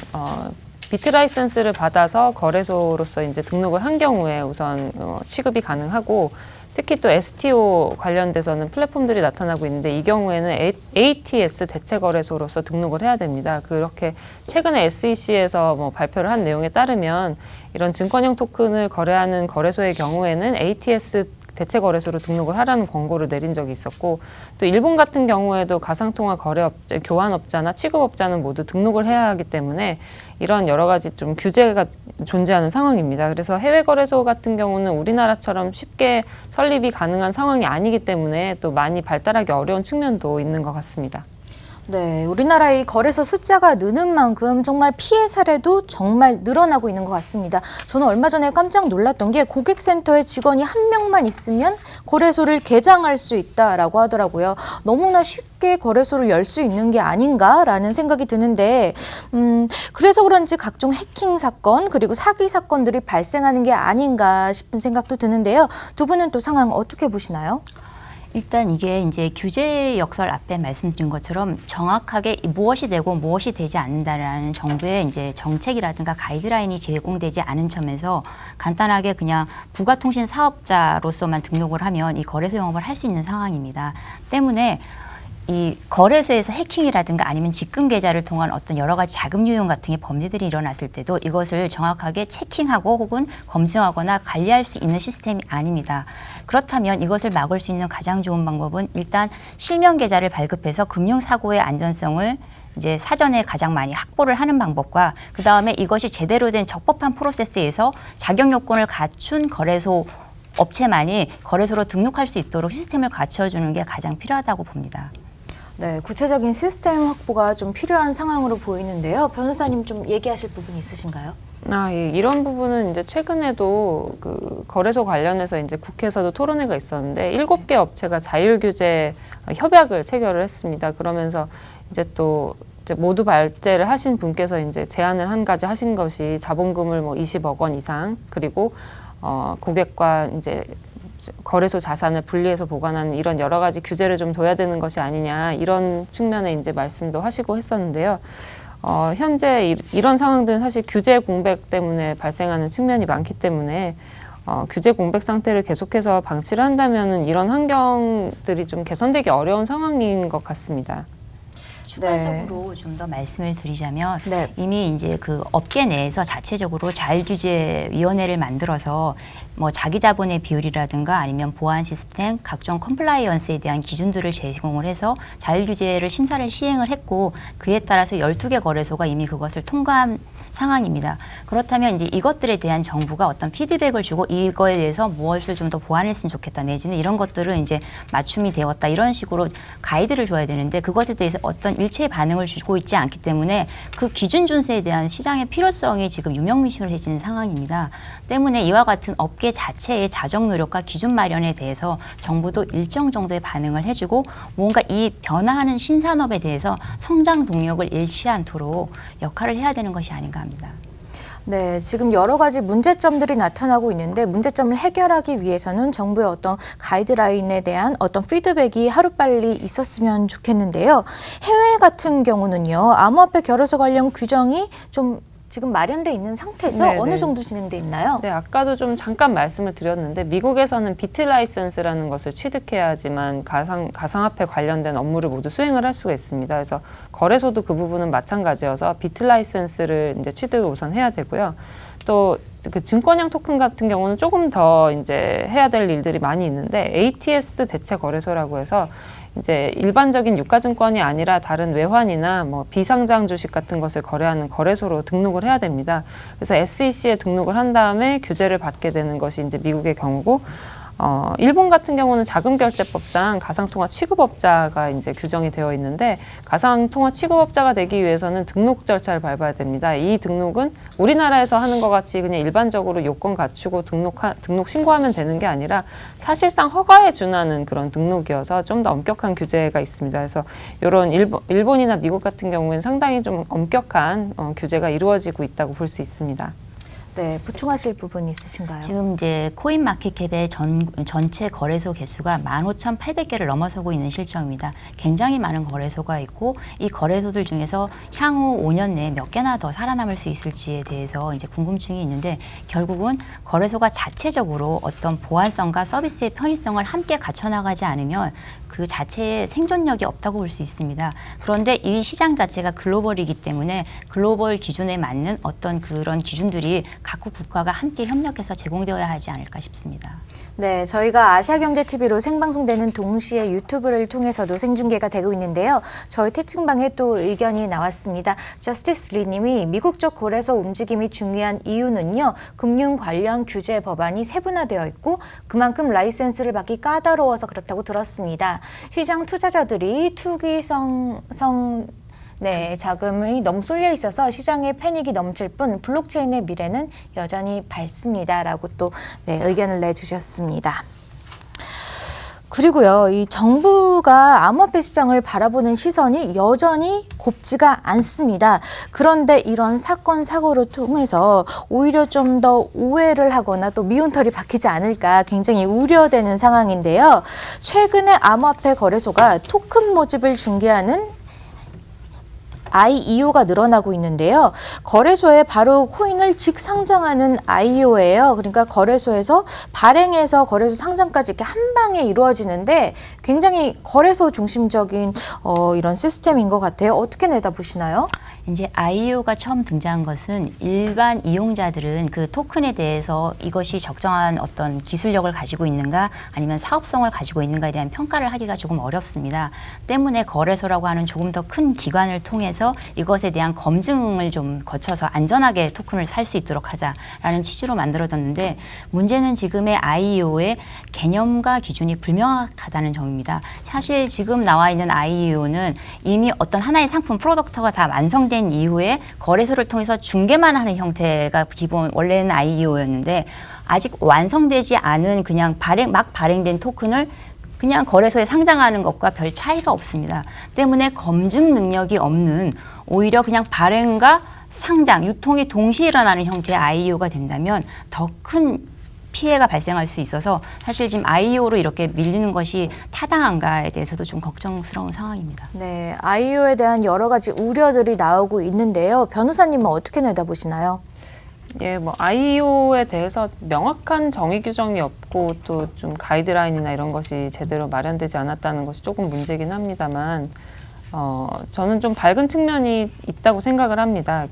비트 라이센스를 받아서 거래소로서 이제 등록을 한 경우에 우선 취급이 가능하고 특히 또 STO 관련돼서는 플랫폼들이 나타나고 있는데 이 경우에는 ATS 대체 거래소로서 등록을 해야 됩니다. 그렇게 최근에 SEC에서 뭐 발표를 한 내용에 따르면 이런 증권형 토큰을 거래하는 거래소의 경우에는 ATS 대체 거래소로 등록을 하라는 권고를 내린 적이 있었고 또 일본 같은 경우에도 가상통화 거래업자, 교환업자나 취급업자는 모두 등록을 해야 하기 때문에 이런 여러 가지 좀 규제가 존재하는 상황입니다. 그래서 해외 거래소 같은 경우는 우리나라처럼 쉽게 설립이 가능한 상황이 아니기 때문에 또 많이 발달하기 어려운 측면도 있는 것 같습니다. 네, 우리나라의 거래소 숫자가 느는 만큼 정말 피해 사례도 정말 늘어나고 있는 것 같습니다. 저는 얼마 전에 깜짝 놀랐던 게 고객센터에 직원이 한 명만 있으면 거래소를 개장할 수 있다라고 하더라고요. 너무나 쉽게 거래소를 열 수 있는 게 아닌가라는 생각이 드는데 그래서 그런지 각종 해킹 사건 그리고 사기 사건들이 발생하는 게 아닌가 싶은 생각도 드는데요. 두 분은 또 상황 어떻게 보시나요? 일단 이게 이제 규제 역설 앞에 말씀드린 것처럼 정확하게 무엇이 되고 무엇이 되지 않는다라는 정부의 이제 정책이라든가 가이드라인이 제공되지 않은 점에서 간단하게 그냥 부가통신 사업자로서만 등록을 하면 이 거래소 영업을 할 수 있는 상황입니다. 때문에 이 거래소에서 해킹이라든가 아니면 직금 계좌를 통한 어떤 여러 가지 자금 유용 같은 게 범죄들이 일어났을 때도 이것을 정확하게 체킹하고 혹은 검증하거나 관리할 수 있는 시스템이 아닙니다. 그렇다면 이것을 막을 수 있는 가장 좋은 방법은 일단 실명 계좌를 발급해서 금융사고의 안전성을 이제 사전에 가장 많이 확보를 하는 방법과 그 다음에 이것이 제대로 된 적법한 프로세스에서 자격 요건을 갖춘 거래소 업체만이 거래소로 등록할 수 있도록 시스템을 갖춰주는 게 가장 필요하다고 봅니다. 네, 구체적인 시스템 확보가 좀 필요한 상황으로 보이는데요. 변호사님 좀 얘기하실 부분 있으신가요? 예. 이런 부분은 이제 최근에도 그 거래소 관련해서 이제 국회에서도 토론회가 있었는데 7개 업체가 자율규제 협약을 체결을 했습니다. 그러면서 이제 또 이제 모두 발제를 하신 분께서 이제 제안을 한 가지 하신 것이 자본금을 뭐 20억 원 이상 그리고 고객과 이제 거래소 자산을 분리해서 보관하는 이런 여러 가지 규제를 좀 둬야 되는 것이 아니냐 이런 측면에 이제 말씀도 하시고 했었는데요. 현재 이런 상황들은 사실 규제 공백 때문에 발생하는 측면이 많기 때문에 규제 공백 상태를 계속해서 방치를 한다면은 이런 환경들이 좀 개선되기 어려운 상황인 것 같습니다. 추가적으로 좀 더 말씀을 드리자면 네. 이미 이제 그 업계 내에서 자체적으로 자율규제위원회를 만들어서 뭐 자기 자본의 비율이라든가 아니면 보안 시스템, 각종 컴플라이언스에 대한 기준들을 제공을 해서 자율규제를 심사를 시행을 했고 그에 따라서 12개 거래소가 이미 그것을 통과한 상황입니다. 그렇다면 이제 이것들에 대한 정부가 어떤 피드백을 주고 이거에 대해서 무엇을 좀 더 보완했으면 좋겠다 내지는 이런 것들은 이제 맞춤이 되었다 이런 식으로 가이드를 줘야 되는데 그것에 대해서 어떤 일체의 반응을 주고 있지 않기 때문에 그 기준 준수에 대한 시장의 필요성이 지금 유명무실해지는 상황입니다. 때문에 이와 같은 업계 자체의 자정 노력과 기준 마련에 대해서 정부도 일정 정도의 반응을 해주고 뭔가 이 변화하는 신산업에 대해서 성장 동력을 잃지 않도록 역할을 해야 되는 것이 아닌가 합니다. 네, 지금 여러 가지 문제점들이 나타나고 있는데 문제점을 해결하기 위해서는 정부의 어떤 가이드라인에 대한 어떤 피드백이 하루빨리 있었으면 좋겠는데요. 해외 같은 경우는요, 암호화폐 거래소 관련 규정이 좀 지금 마련돼 있는 상태죠? 네, 어느 네. 정도 진행돼 있나요? 네, 아까도 좀 잠깐 말씀을 드렸는데 미국에서는 비트 라이센스라는 것을 취득해야지만 가상화폐 관련된 업무를 모두 수행을 할 수가 있습니다. 그래서 거래소도 그 부분은 마찬가지여서 비트 라이센스를 이제 취득을 우선 해야 되고요. 또 그 증권형 토큰 같은 경우는 조금 더 이제 해야 될 일들이 많이 있는데 ATS 대체 거래소라고 해서 이제 일반적인 유가증권이 아니라 다른 외환이나 뭐 비상장 주식 같은 것을 거래하는 거래소로 등록을 해야 됩니다. 그래서 SEC에 등록을 한 다음에 규제를 받게 되는 것이 이제 미국의 경우고 일본 같은 경우는 자금결제법상 가상통화 취급업자가 이제 규정이 되어 있는데 가상통화 취급업자가 되기 위해서는 등록 절차를 밟아야 됩니다. 이 등록은 우리나라에서 하는 것 같이 그냥 일반적으로 요건 갖추고 등록 신고하면 되는 게 아니라 사실상 허가에 준하는 그런 등록이어서 좀 더 엄격한 규제가 있습니다. 그래서 이런 일본이나 미국 같은 경우에는 상당히 좀 엄격한 규제가 이루어지고 있다고 볼 수 있습니다. 네, 부충하실 부분 있으신가요? 지금 이제 코인마켓캡의 전체 거래소 개수가 15,800개를 넘어서고 있는 실정입니다. 굉장히 많은 거래소가 있고 이 거래소들 중에서 향후 5년 내에 몇 개나 더 살아남을 수 있을지에 대해서 이제 궁금증이 있는데 결국은 거래소가 자체적으로 어떤 보안성과 서비스의 편의성을 함께 갖춰나가지 않으면 그 자체의 생존력이 없다고 볼 수 있습니다. 그런데 이 시장 자체가 글로벌이기 때문에 글로벌 기준에 맞는 어떤 그런 기준들이 각국 국가가 함께 협력해서 제공되어야 하지 않을까 싶습니다. 네, 저희가 아시아경제TV로 생방송되는 동시에 유튜브를 통해서도 생중계가 되고 있는데요. 저희 채팅방에 또 의견이 나왔습니다. 저스티스 리님이 미국 쪽 거래소 움직임이 중요한 이유는요. 금융 관련 규제 법안이 세분화되어 있고 그만큼 라이센스를 받기 까다로워서 그렇다고 들었습니다. 시장 투자자들이 자금이 너무 쏠려 있어서 시장에 패닉이 넘칠 뿐 블록체인의 미래는 여전히 밝습니다라고 또 의견을 내주셨습니다. 그리고요, 이 정부가 암호화폐 시장을 바라보는 시선이 여전히 곱지가 않습니다. 그런데 이런 사건, 사고를 통해서 오히려 좀 더 오해를 하거나 또 미운털이 박히지 않을까 굉장히 우려되는 상황인데요. 최근에 암호화폐 거래소가 토큰 모집을 중개하는 IEO가 늘어나고 있는데요. 거래소에 바로 코인을 직상장하는 IEO예요. 그러니까 거래소에서 발행해서 거래소 상장까지 이렇게 한 방에 이루어지는데 굉장히 거래소 중심적인 이런 시스템인 것 같아요. 어떻게 내다보시나요? 이제 IEO가 처음 등장한 것은 일반 이용자들은 그 토큰에 대해서 이것이 적정한 어떤 기술력을 가지고 있는가 아니면 사업성을 가지고 있는가에 대한 평가를 하기가 조금 어렵습니다. 때문에 거래소라고 하는 조금 더 큰 기관을 통해서 이것에 대한 검증을 좀 거쳐서 안전하게 토큰을 살 수 있도록 하자라는 취지로 만들어졌는데 문제는 지금의 IEO의 개념과 기준이 불명확하다는 점입니다. 사실 지금 나와 있는 IEO는 이미 어떤 하나의 상품 프로덕트가 다 완성된 이후에 거래소를 통해서 중개만 하는 형태가 기본 원래는 IEO였는데 아직 완성되지 않은 그냥 막 발행된 토큰을 그냥 거래소에 상장하는 것과 별 차이가 없습니다. 때문에 검증 능력이 없는 오히려 그냥 발행과 상장, 유통이 동시에 일어나는 형태의 IEO가 된다면 더 큰 피해가 발생할 수 있어서 사실 지금 IEO로 이렇게 밀리는 것이 타당한가에 대해서도 좀 걱정스러운 상황입니다. 네, IEO에 대한 여러 가지 우려들이 나오고 있는데요. 변호사님은 어떻게 내다보시나요? 예, IEO에 대해서 명확한 정의 규정이 없고 또 좀 가이드라인이나 이런 것이 제대로 마련되지 않았다는 것이 조금 문제긴 합니다만 저는 좀 밝은 측면이 있다고 생각을 합니다.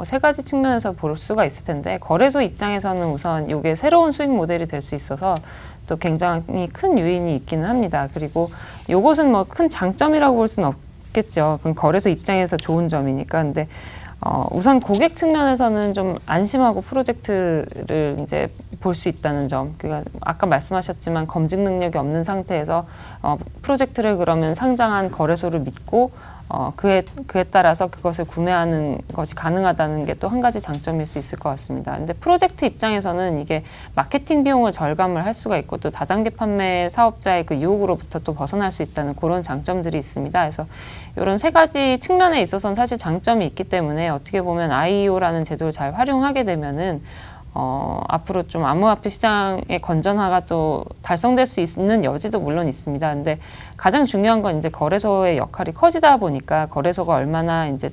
세 가지 측면에서 볼 수가 있을 텐데 거래소 입장에서는 우선 이게 새로운 수익 모델이 될 수 있어서 또 굉장히 큰 유인이 있기는 합니다. 그리고 이것은 큰 장점이라고 볼 수는 없겠죠. 그건 거래소 입장에서 좋은 점이니까. 근데 우선 고객 측면에서는 좀 안심하고 프로젝트를 이제 볼 수 있다는 점. 그러니까 아까 말씀하셨지만 검증 능력이 없는 상태에서 프로젝트를 그러면 상장한 거래소를 믿고 그에 따라서 그것을 구매하는 것이 가능하다는 게 또 한 가지 장점일 수 있을 것 같습니다. 근데 프로젝트 입장에서는 이게 마케팅 비용을 절감을 할 수가 있고 또 다단계 판매 사업자의 그 유혹으로부터 또 벗어날 수 있다는 그런 장점들이 있습니다. 그래서 이런 세 가지 측면에 있어서는 사실 장점이 있기 때문에 어떻게 보면 IEO라는 제도를 잘 활용하게 되면은 앞으로 좀 암호화폐 시장의 건전화가 또 달성될 수 있는 여지도 물론 있습니다. 근데 가장 중요한 건 이제 거래소의 역할이 커지다 보니까 거래소가 얼마나 이제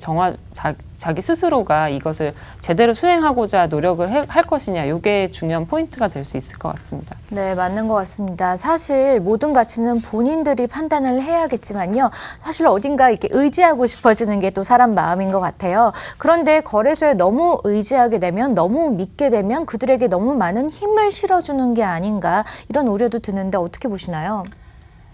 자기 스스로가 이것을 제대로 수행하고자 노력을 할 것이냐, 이게 중요한 포인트가 될 수 있을 것 같습니다. 네, 맞는 것 같습니다. 사실 모든 가치는 본인들이 판단을 해야겠지만요. 사실 어딘가 이렇게 의지하고 싶어지는 게 또 사람 마음인 것 같아요. 그런데 거래소에 너무 의지하게 되면, 너무 믿게 되면 그들에게 너무 많은 힘을 실어주는 게 아닌가 이런 우려도 드는데 어떻게 보시나요?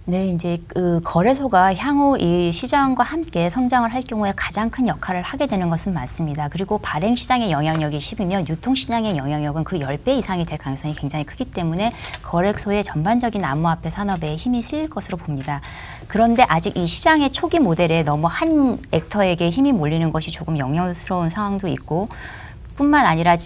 네, 이제 그 거래소가 향후 이 시장과 함께 성장을 할 경우에 가장 큰 역할을 하게 되는 것은 맞습니다. 그리고 발행 시장의 영향력이 10이면 유통 시장의 영향력은 그 10배 이상이 될 가능성이 굉장히 크기 때문에 거래소의 전반적인 암호화폐 산업에 힘이 실릴 것으로 봅니다. 그런데 아직 이 시장의 초기 모델에 너무 한 액터에게 힘이 몰리는 것이 조금 영향스러운 상황도 있고 뿐만 아니라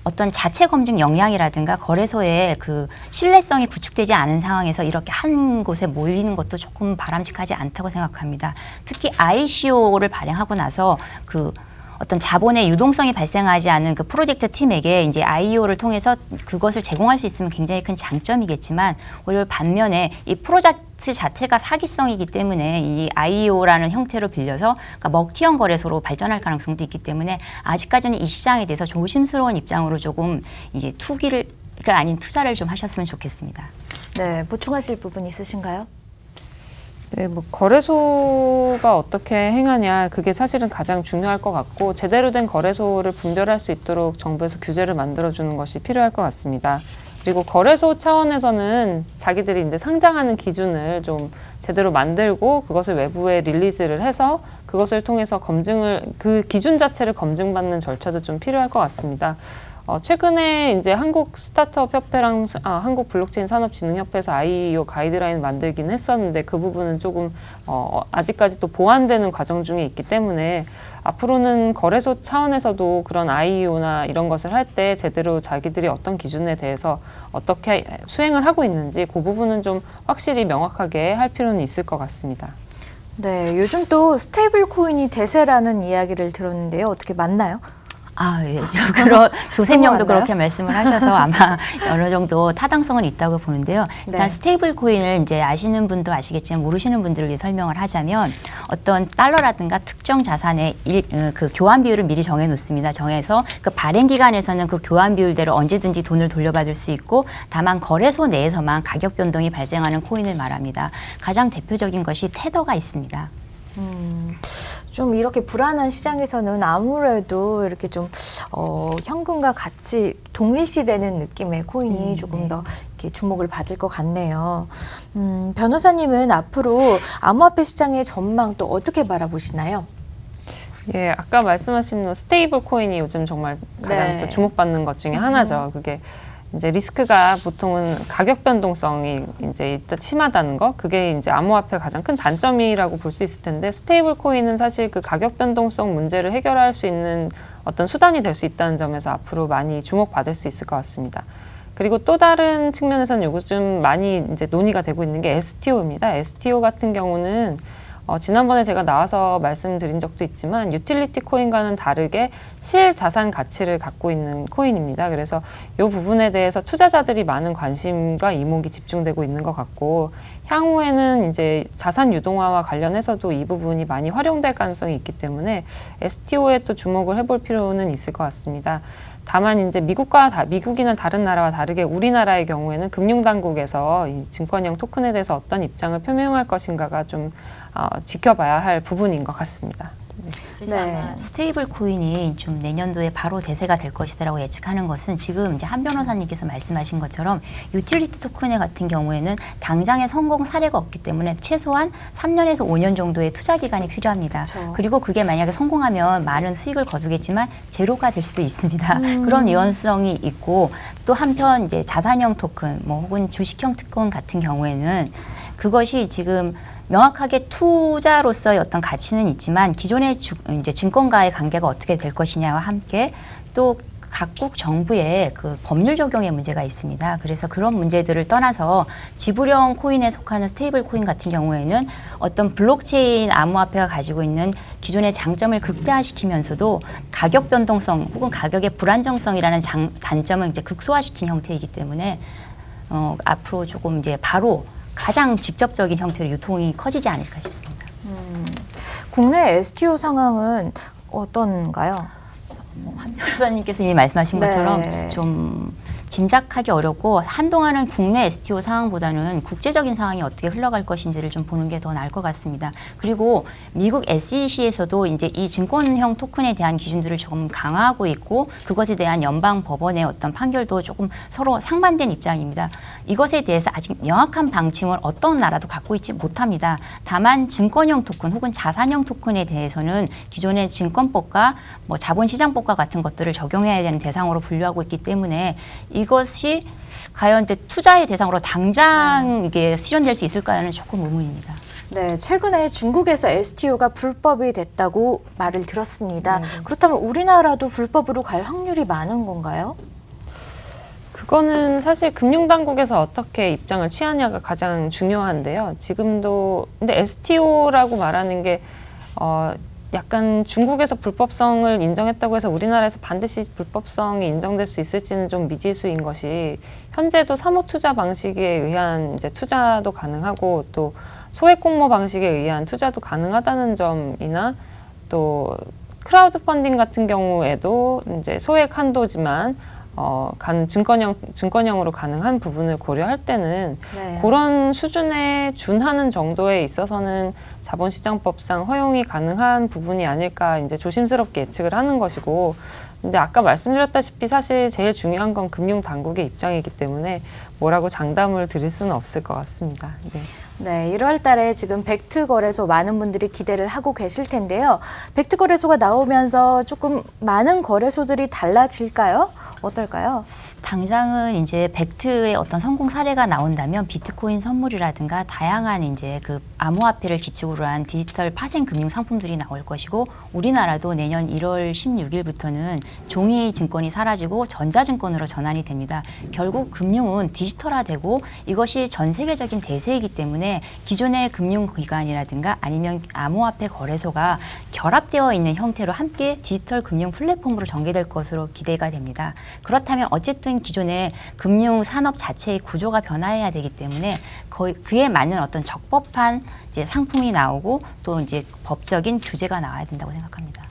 어떤 자체 검증 역량이라든가 거래소의 그 신뢰성이 구축되지 않은 상황에서 이렇게 한 곳에 모이는 것도 조금 바람직하지 않다고 생각합니다. 특히 ICO를 발행하고 나서 그 어떤 자본의 유동성이 발생하지 않은 그 프로젝트 팀에게 이제 IEO를 통해서 그것을 제공할 수 있으면 굉장히 큰 장점이겠지만 오히려 반면에 이 프로젝트 자체가 사기성이기 때문에 이 IEO라는 형태로 빌려서 그러니까 먹튀형 거래소로 발전할 가능성도 있기 때문에 아직까지는 이 시장에 대해서 조심스러운 입장으로 조금 이게 투기가 아닌 투자를 좀 하셨으면 좋겠습니다. 네, 보충하실 부분 있으신가요? 네, 뭐 거래소가 어떻게 행하냐 그게 사실은 가장 중요할 것 같고 제대로 된 거래소를 분별할 수 있도록 정부에서 규제를 만들어주는 것이 필요할 것 같습니다. 그리고 거래소 차원에서는 자기들이 이제 상장하는 기준을 좀 제대로 만들고 그것을 외부에 릴리즈를 해서 그것을 통해서 그 기준 자체를 검증받는 절차도 좀 필요할 것 같습니다. 최근에 이제 한국 스타트업 협회랑 한국 블록체인 산업진흥협회에서 IEO 가이드라인 만들긴 했었는데 그 부분은 조금 아직까지 또 보완되는 과정 중에 있기 때문에 앞으로는 거래소 차원에서도 그런 IEO나 이런 것을 할 때 제대로 자기들이 어떤 기준에 대해서 어떻게 수행을 하고 있는지 그 부분은 좀 확실히 명확하게 할 필요는 있을 것 같습니다. 네, 요즘 또 스테이블 코인이 대세라는 이야기를 들었는데요. 어떻게 맞나요? 예. 그런 조셉령도 맞나요? 그렇게 말씀을 하셔서 아마 어느 정도 타당성은 있다고 보는데요. 일단 네. 스테이블 코인을 이제 아시는 분도 아시겠지만 모르시는 분들을 위해 설명을 하자면 어떤 달러라든가 특정 자산의 그 교환 비율을 미리 정해 놓습니다. 정해서 그 발행 기간에서는 그 교환 비율대로 언제든지 돈을 돌려받을 수 있고 다만 거래소 내에서만 가격 변동이 발생하는 코인을 말합니다. 가장 대표적인 것이 테더가 있습니다. 좀 이렇게 불안한 시장에서는 아무래도 이렇게 좀 현금과 같이 동일시되는 느낌의 코인이 조금 더 이렇게 주목을 받을 것 같네요. 변호사님은 앞으로 암호화폐 시장의 전망 또 어떻게 바라보시나요? 예, 아까 말씀하신 스테이블 코인이 요즘 정말 가장 네. 또 주목받는 것 중에 하나죠. 그게 이제 리스크가 보통은 가격 변동성이 이제 심하다는 거, 그게 이제 암호화폐 가장 큰 단점이라고 볼 수 있을 텐데 스테이블 코인은 사실 그 가격 변동성 문제를 해결할 수 있는 어떤 수단이 될 수 있다는 점에서 앞으로 많이 주목받을 수 있을 것 같습니다. 그리고 또 다른 측면에서는 요즘 많이 이제 논의가 되고 있는 게 STO입니다. STO 같은 경우는 지난번에 제가 나와서 말씀드린 적도 있지만 유틸리티 코인과는 다르게 실자산 가치를 갖고 있는 코인입니다. 그래서 이 부분에 대해서 투자자들이 많은 관심과 이목이 집중되고 있는 것 같고 향후에는 이제 자산 유동화와 관련해서도 이 부분이 많이 활용될 가능성이 있기 때문에 STO에 또 주목을 해볼 필요는 있을 것 같습니다. 다만 이제 미국이나 다른 나라와 다르게 우리나라의 경우에는 금융당국에서 이 증권형 토큰에 대해서 어떤 입장을 표명할 것인가가 좀 지켜봐야 할 부분인 것 같습니다. 그래서 네. 아마 스테이블 코인이 좀 내년도에 바로 대세가 될 것이라고 예측하는 것은 지금 이제 한 변호사님께서 말씀하신 것처럼 유틸리티 토큰 같은 경우에는 당장의 성공 사례가 없기 때문에 최소한 3년에서 5년 정도의 투자 기간이 필요합니다. 그렇죠. 그리고 그게 만약에 성공하면 많은 수익을 거두겠지만 제로가 될 수도 있습니다. 그런 위험성이 있고 또 한편 이제 자산형 토큰 뭐 혹은 주식형 토큰 같은 경우에는 그것이 지금 명확하게 투자로서의 어떤 가치는 있지만 기존의 이제 증권가의 관계가 어떻게 될 것이냐와 함께 또 각국 정부의 그 법률 적용의 문제가 있습니다. 그래서 그런 문제들을 떠나서 지불형 코인에 속하는 스테이블 코인 같은 경우에는 어떤 블록체인 암호화폐가 가지고 있는 기존의 장점을 극대화시키면서도 가격 변동성 혹은 가격의 불안정성이라는 단점을 이제 극소화시킨 형태이기 때문에 앞으로 조금 이제 바로 가장 직접적인 형태로 유통이 커지지 않을까 싶습니다. 국내 STO 상황은 어떤가요? 한 변호사님께서 이미 말씀하신 네. 것처럼 좀 짐작하기 어렵고 한동안은 국내 STO 상황보다는 국제적인 상황이 어떻게 흘러갈 것인지를 좀 보는 게 더 나을 것 같습니다. 그리고 미국 SEC에서도 이제 이 증권형 토큰에 대한 기준들을 조금 강화하고 있고 그것에 대한 연방 법원의 어떤 판결도 조금 서로 상반된 입장입니다. 이것에 대해서 아직 명확한 방침을 어떤 나라도 갖고 있지 못합니다. 다만 증권형 토큰 혹은 자산형 토큰에 대해서는 기존의 증권법과 뭐 자본시장법과 같은 것들을 적용해야 되는 대상으로 분류하고 있기 때문에 이것이 과연 이제 투자의 대상으로 당장 이게 실현될 수 있을까는 조금 의문입니다. 네, 최근에 중국에서 STO가 불법이 됐다고 말을 들었습니다. 그렇다면 우리나라도 불법으로 갈 확률이 많은 건가요? 그거는 사실 금융당국에서 어떻게 입장을 취하냐가 가장 중요한데요. 지금도 근데 STO라고 말하는 게 약간 중국에서 불법성을 인정했다고 해서 우리나라에서 반드시 불법성이 인정될 수 있을지는 좀 미지수인 것이 현재도 사모투자 방식에 의한 이제 투자도 가능하고 또 소액 공모 방식에 의한 투자도 가능하다는 점이나 또 크라우드 펀딩 같은 경우에도 이제 소액 한도지만 증권형으로 가능한 부분을 고려할 때는 네. 그런 수준에 준하는 정도에 있어서는 자본시장법상 허용이 가능한 부분이 아닐까 이제 조심스럽게 예측을 하는 것이고 이제 아까 말씀드렸다시피 사실 제일 중요한 건 금융당국의 입장이기 때문에 뭐라고 장담을 드릴 수는 없을 것 같습니다. 네. 네, 1월 달에 지금 벡트 거래소 많은 분들이 기대를 하고 계실 텐데요. 벡트 거래소가 나오면서 조금 많은 거래소들이 달라질까요? 어떨까요? 당장은 이제 벡트의 어떤 성공 사례가 나온다면 비트코인 선물이라든가 다양한 이제 그 암호화폐를 기축으로 한 디지털 파생 금융 상품들이 나올 것이고 우리나라도 내년 1월 16일부터는 종이 증권이 사라지고 전자증권으로 전환이 됩니다. 결국 금융은 디지털화되고 이것이 전 세계적인 대세이기 때문에 기존의 금융기관이라든가 아니면 암호화폐 거래소가 결합되어 있는 형태로 함께 디지털 금융 플랫폼으로 전개될 것으로 기대가 됩니다. 그렇다면 어쨌든 기존의 금융 산업 자체의 구조가 변화해야 되기 때문에 그에 맞는 어떤 적법한 이제 상품이 나오고 또 이제 법적인 규제가 나와야 된다고 생각합니다.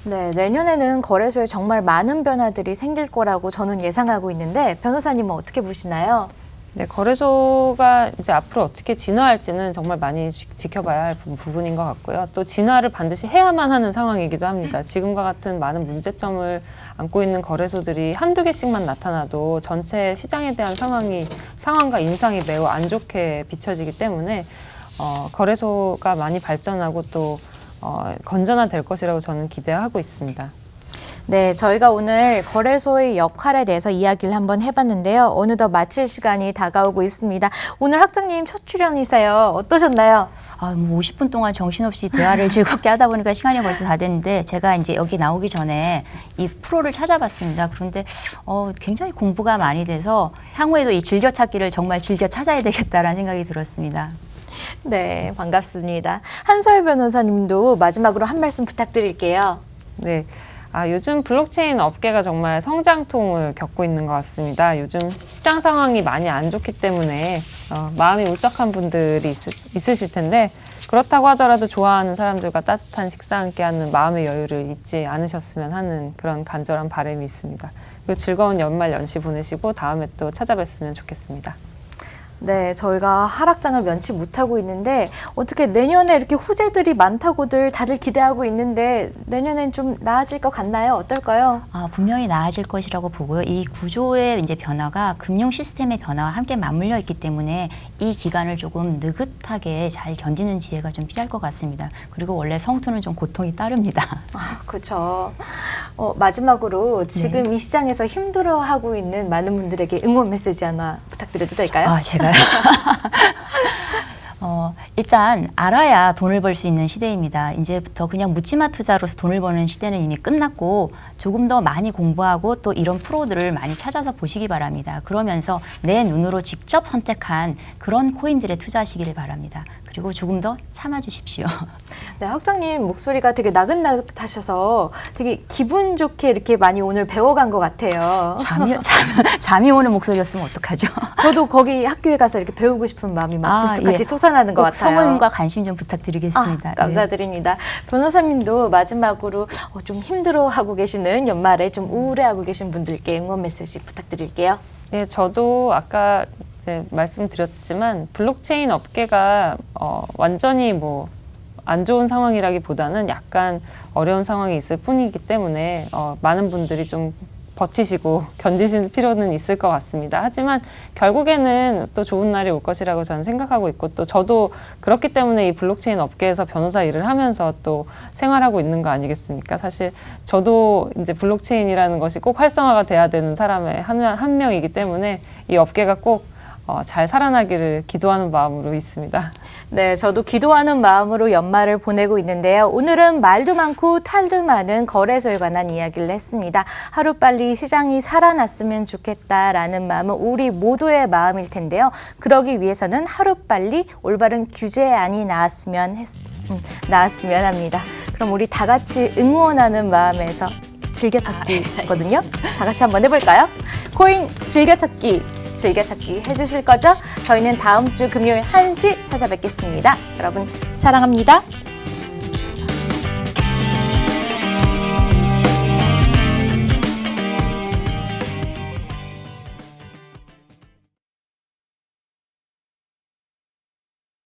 네, 내년에는 거래소에 정말 많은 변화들이 생길 거라고 저는 예상하고 있는데 변호사님은 어떻게 보시나요? 네, 거래소가 이제 앞으로 어떻게 진화할지는 정말 많이 지켜봐야 할 부분인 것 같고요. 또 진화를 반드시 해야만 하는 상황이기도 합니다. 지금과 같은 많은 문제점을 안고 있는 거래소들이 한두 개씩만 나타나도 전체 시장에 대한 상황과 인상이 매우 안 좋게 비춰지기 때문에 거래소가 많이 발전하고 또 건전화될 것이라고 저는 기대하고 있습니다. 네, 저희가 오늘 거래소의 역할에 대해서 이야기를 한번 해봤는데요. 어느덧 마칠 시간이 다가오고 있습니다. 오늘 학장님 첫 출연이세요. 어떠셨나요? 뭐 50분 동안 정신없이 대화를 즐겁게 하다 보니까 시간이 벌써 다 됐는데 제가 이제 여기 나오기 전에 이 프로를 찾아봤습니다. 그런데 굉장히 공부가 많이 돼서 향후에도 이 즐겨찾기를 정말 즐겨 찾아야 되겠다라는 생각이 들었습니다. 네, 반갑습니다. 한서혜 변호사님도 마지막으로 한 말씀 부탁드릴게요. 네. 요즘 블록체인 업계가 정말 성장통을 겪고 있는 것 같습니다. 요즘 시장 상황이 많이 안 좋기 때문에 마음이 울적한 분들이 있으실 텐데 그렇다고 하더라도 좋아하는 사람들과 따뜻한 식사 함께하는 마음의 여유를 잊지 않으셨으면 하는 그런 간절한 바람이 있습니다. 그리고 즐거운 연말 연시 보내시고 다음에 또 찾아뵀으면 좋겠습니다. 네, 저희가 하락장을 면치 못하고 있는데 어떻게 내년에 이렇게 호재들이 많다고들 다들 기대하고 있는데 내년엔 좀 나아질 것 같나요? 어떨까요? 분명히 나아질 것이라고 보고요. 이 구조의 이제 변화가 금융 시스템의 변화와 함께 맞물려 있기 때문에 이 기간을 조금 느긋하게 잘 견디는 지혜가 좀 필요할 것 같습니다. 그리고 원래 성투는 좀 고통이 따릅니다. 그렇죠. 마지막으로 지금 이 시장에서 힘들어하고 있는 많은 분들에게 응원 메시지 하나 부탁드려도 될까요? 제가요? 일단 알아야 돈을 벌 수 있는 시대입니다. 이제부터 그냥 묻지마 투자로서 돈을 버는 시대는 이미 끝났고 조금 더 많이 공부하고 또 이런 프로들을 많이 찾아서 보시기 바랍니다. 그러면서 내 눈으로 직접 선택한 그런 코인들에 투자하시기를 바랍니다. 그리고 조금 더 참아주십시오. 네, 학장님 목소리가 되게 나긋나긋하셔서 되게 기분 좋게 이렇게 많이 오늘 배워간 것 같아요. 잠이 오는 목소리였으면 어떡하죠? 저도 거기 학교에 가서 이렇게 배우고 싶은 마음이 막 불쑥같이 솟아나는 것 같아요. 성원과 관심 좀 부탁드리겠습니다. 감사드립니다. 변호사님도 마지막으로 좀 힘들어하고 계시는 연말에 좀 우울해하고 계신 분들께 응원 메시지 부탁드릴게요. 네, 저도 아까 이제 말씀드렸지만 블록체인 업계가 완전히 뭐 안 좋은 상황이라기보다는 약간 어려운 상황이 있을 뿐이기 때문에 많은 분들이 좀 버티시고 견디실 필요는 있을 것 같습니다. 하지만 결국에는 또 좋은 날이 올 것이라고 저는 생각하고 있고 또 저도 그렇기 때문에 이 블록체인 업계에서 변호사 일을 하면서 또 생활하고 있는 거 아니겠습니까? 사실 저도 이제 블록체인이라는 것이 꼭 활성화가 돼야 되는 사람의 한 명이기 때문에 이 업계가 꼭 잘 살아나기를 기도하는 마음으로 있습니다. 네, 저도 기도하는 마음으로 연말을 보내고 있는데요. 오늘은 말도 많고 탈도 많은 거래소에 관한 이야기를 했습니다. 하루빨리 시장이 살아났으면 좋겠다라는 마음은 우리 모두의 마음일 텐데요. 그러기 위해서는 하루빨리 올바른 규제안이 나왔으면 합니다. 그럼 우리 다 같이 응원하는 마음에서 즐겨찾기거든요. 다 같이 한번 해볼까요? 코인 즐겨찾기 해주실 거죠? 저희는 다음 주 금요일 1시 찾아뵙겠습니다. 여러분 사랑합니다.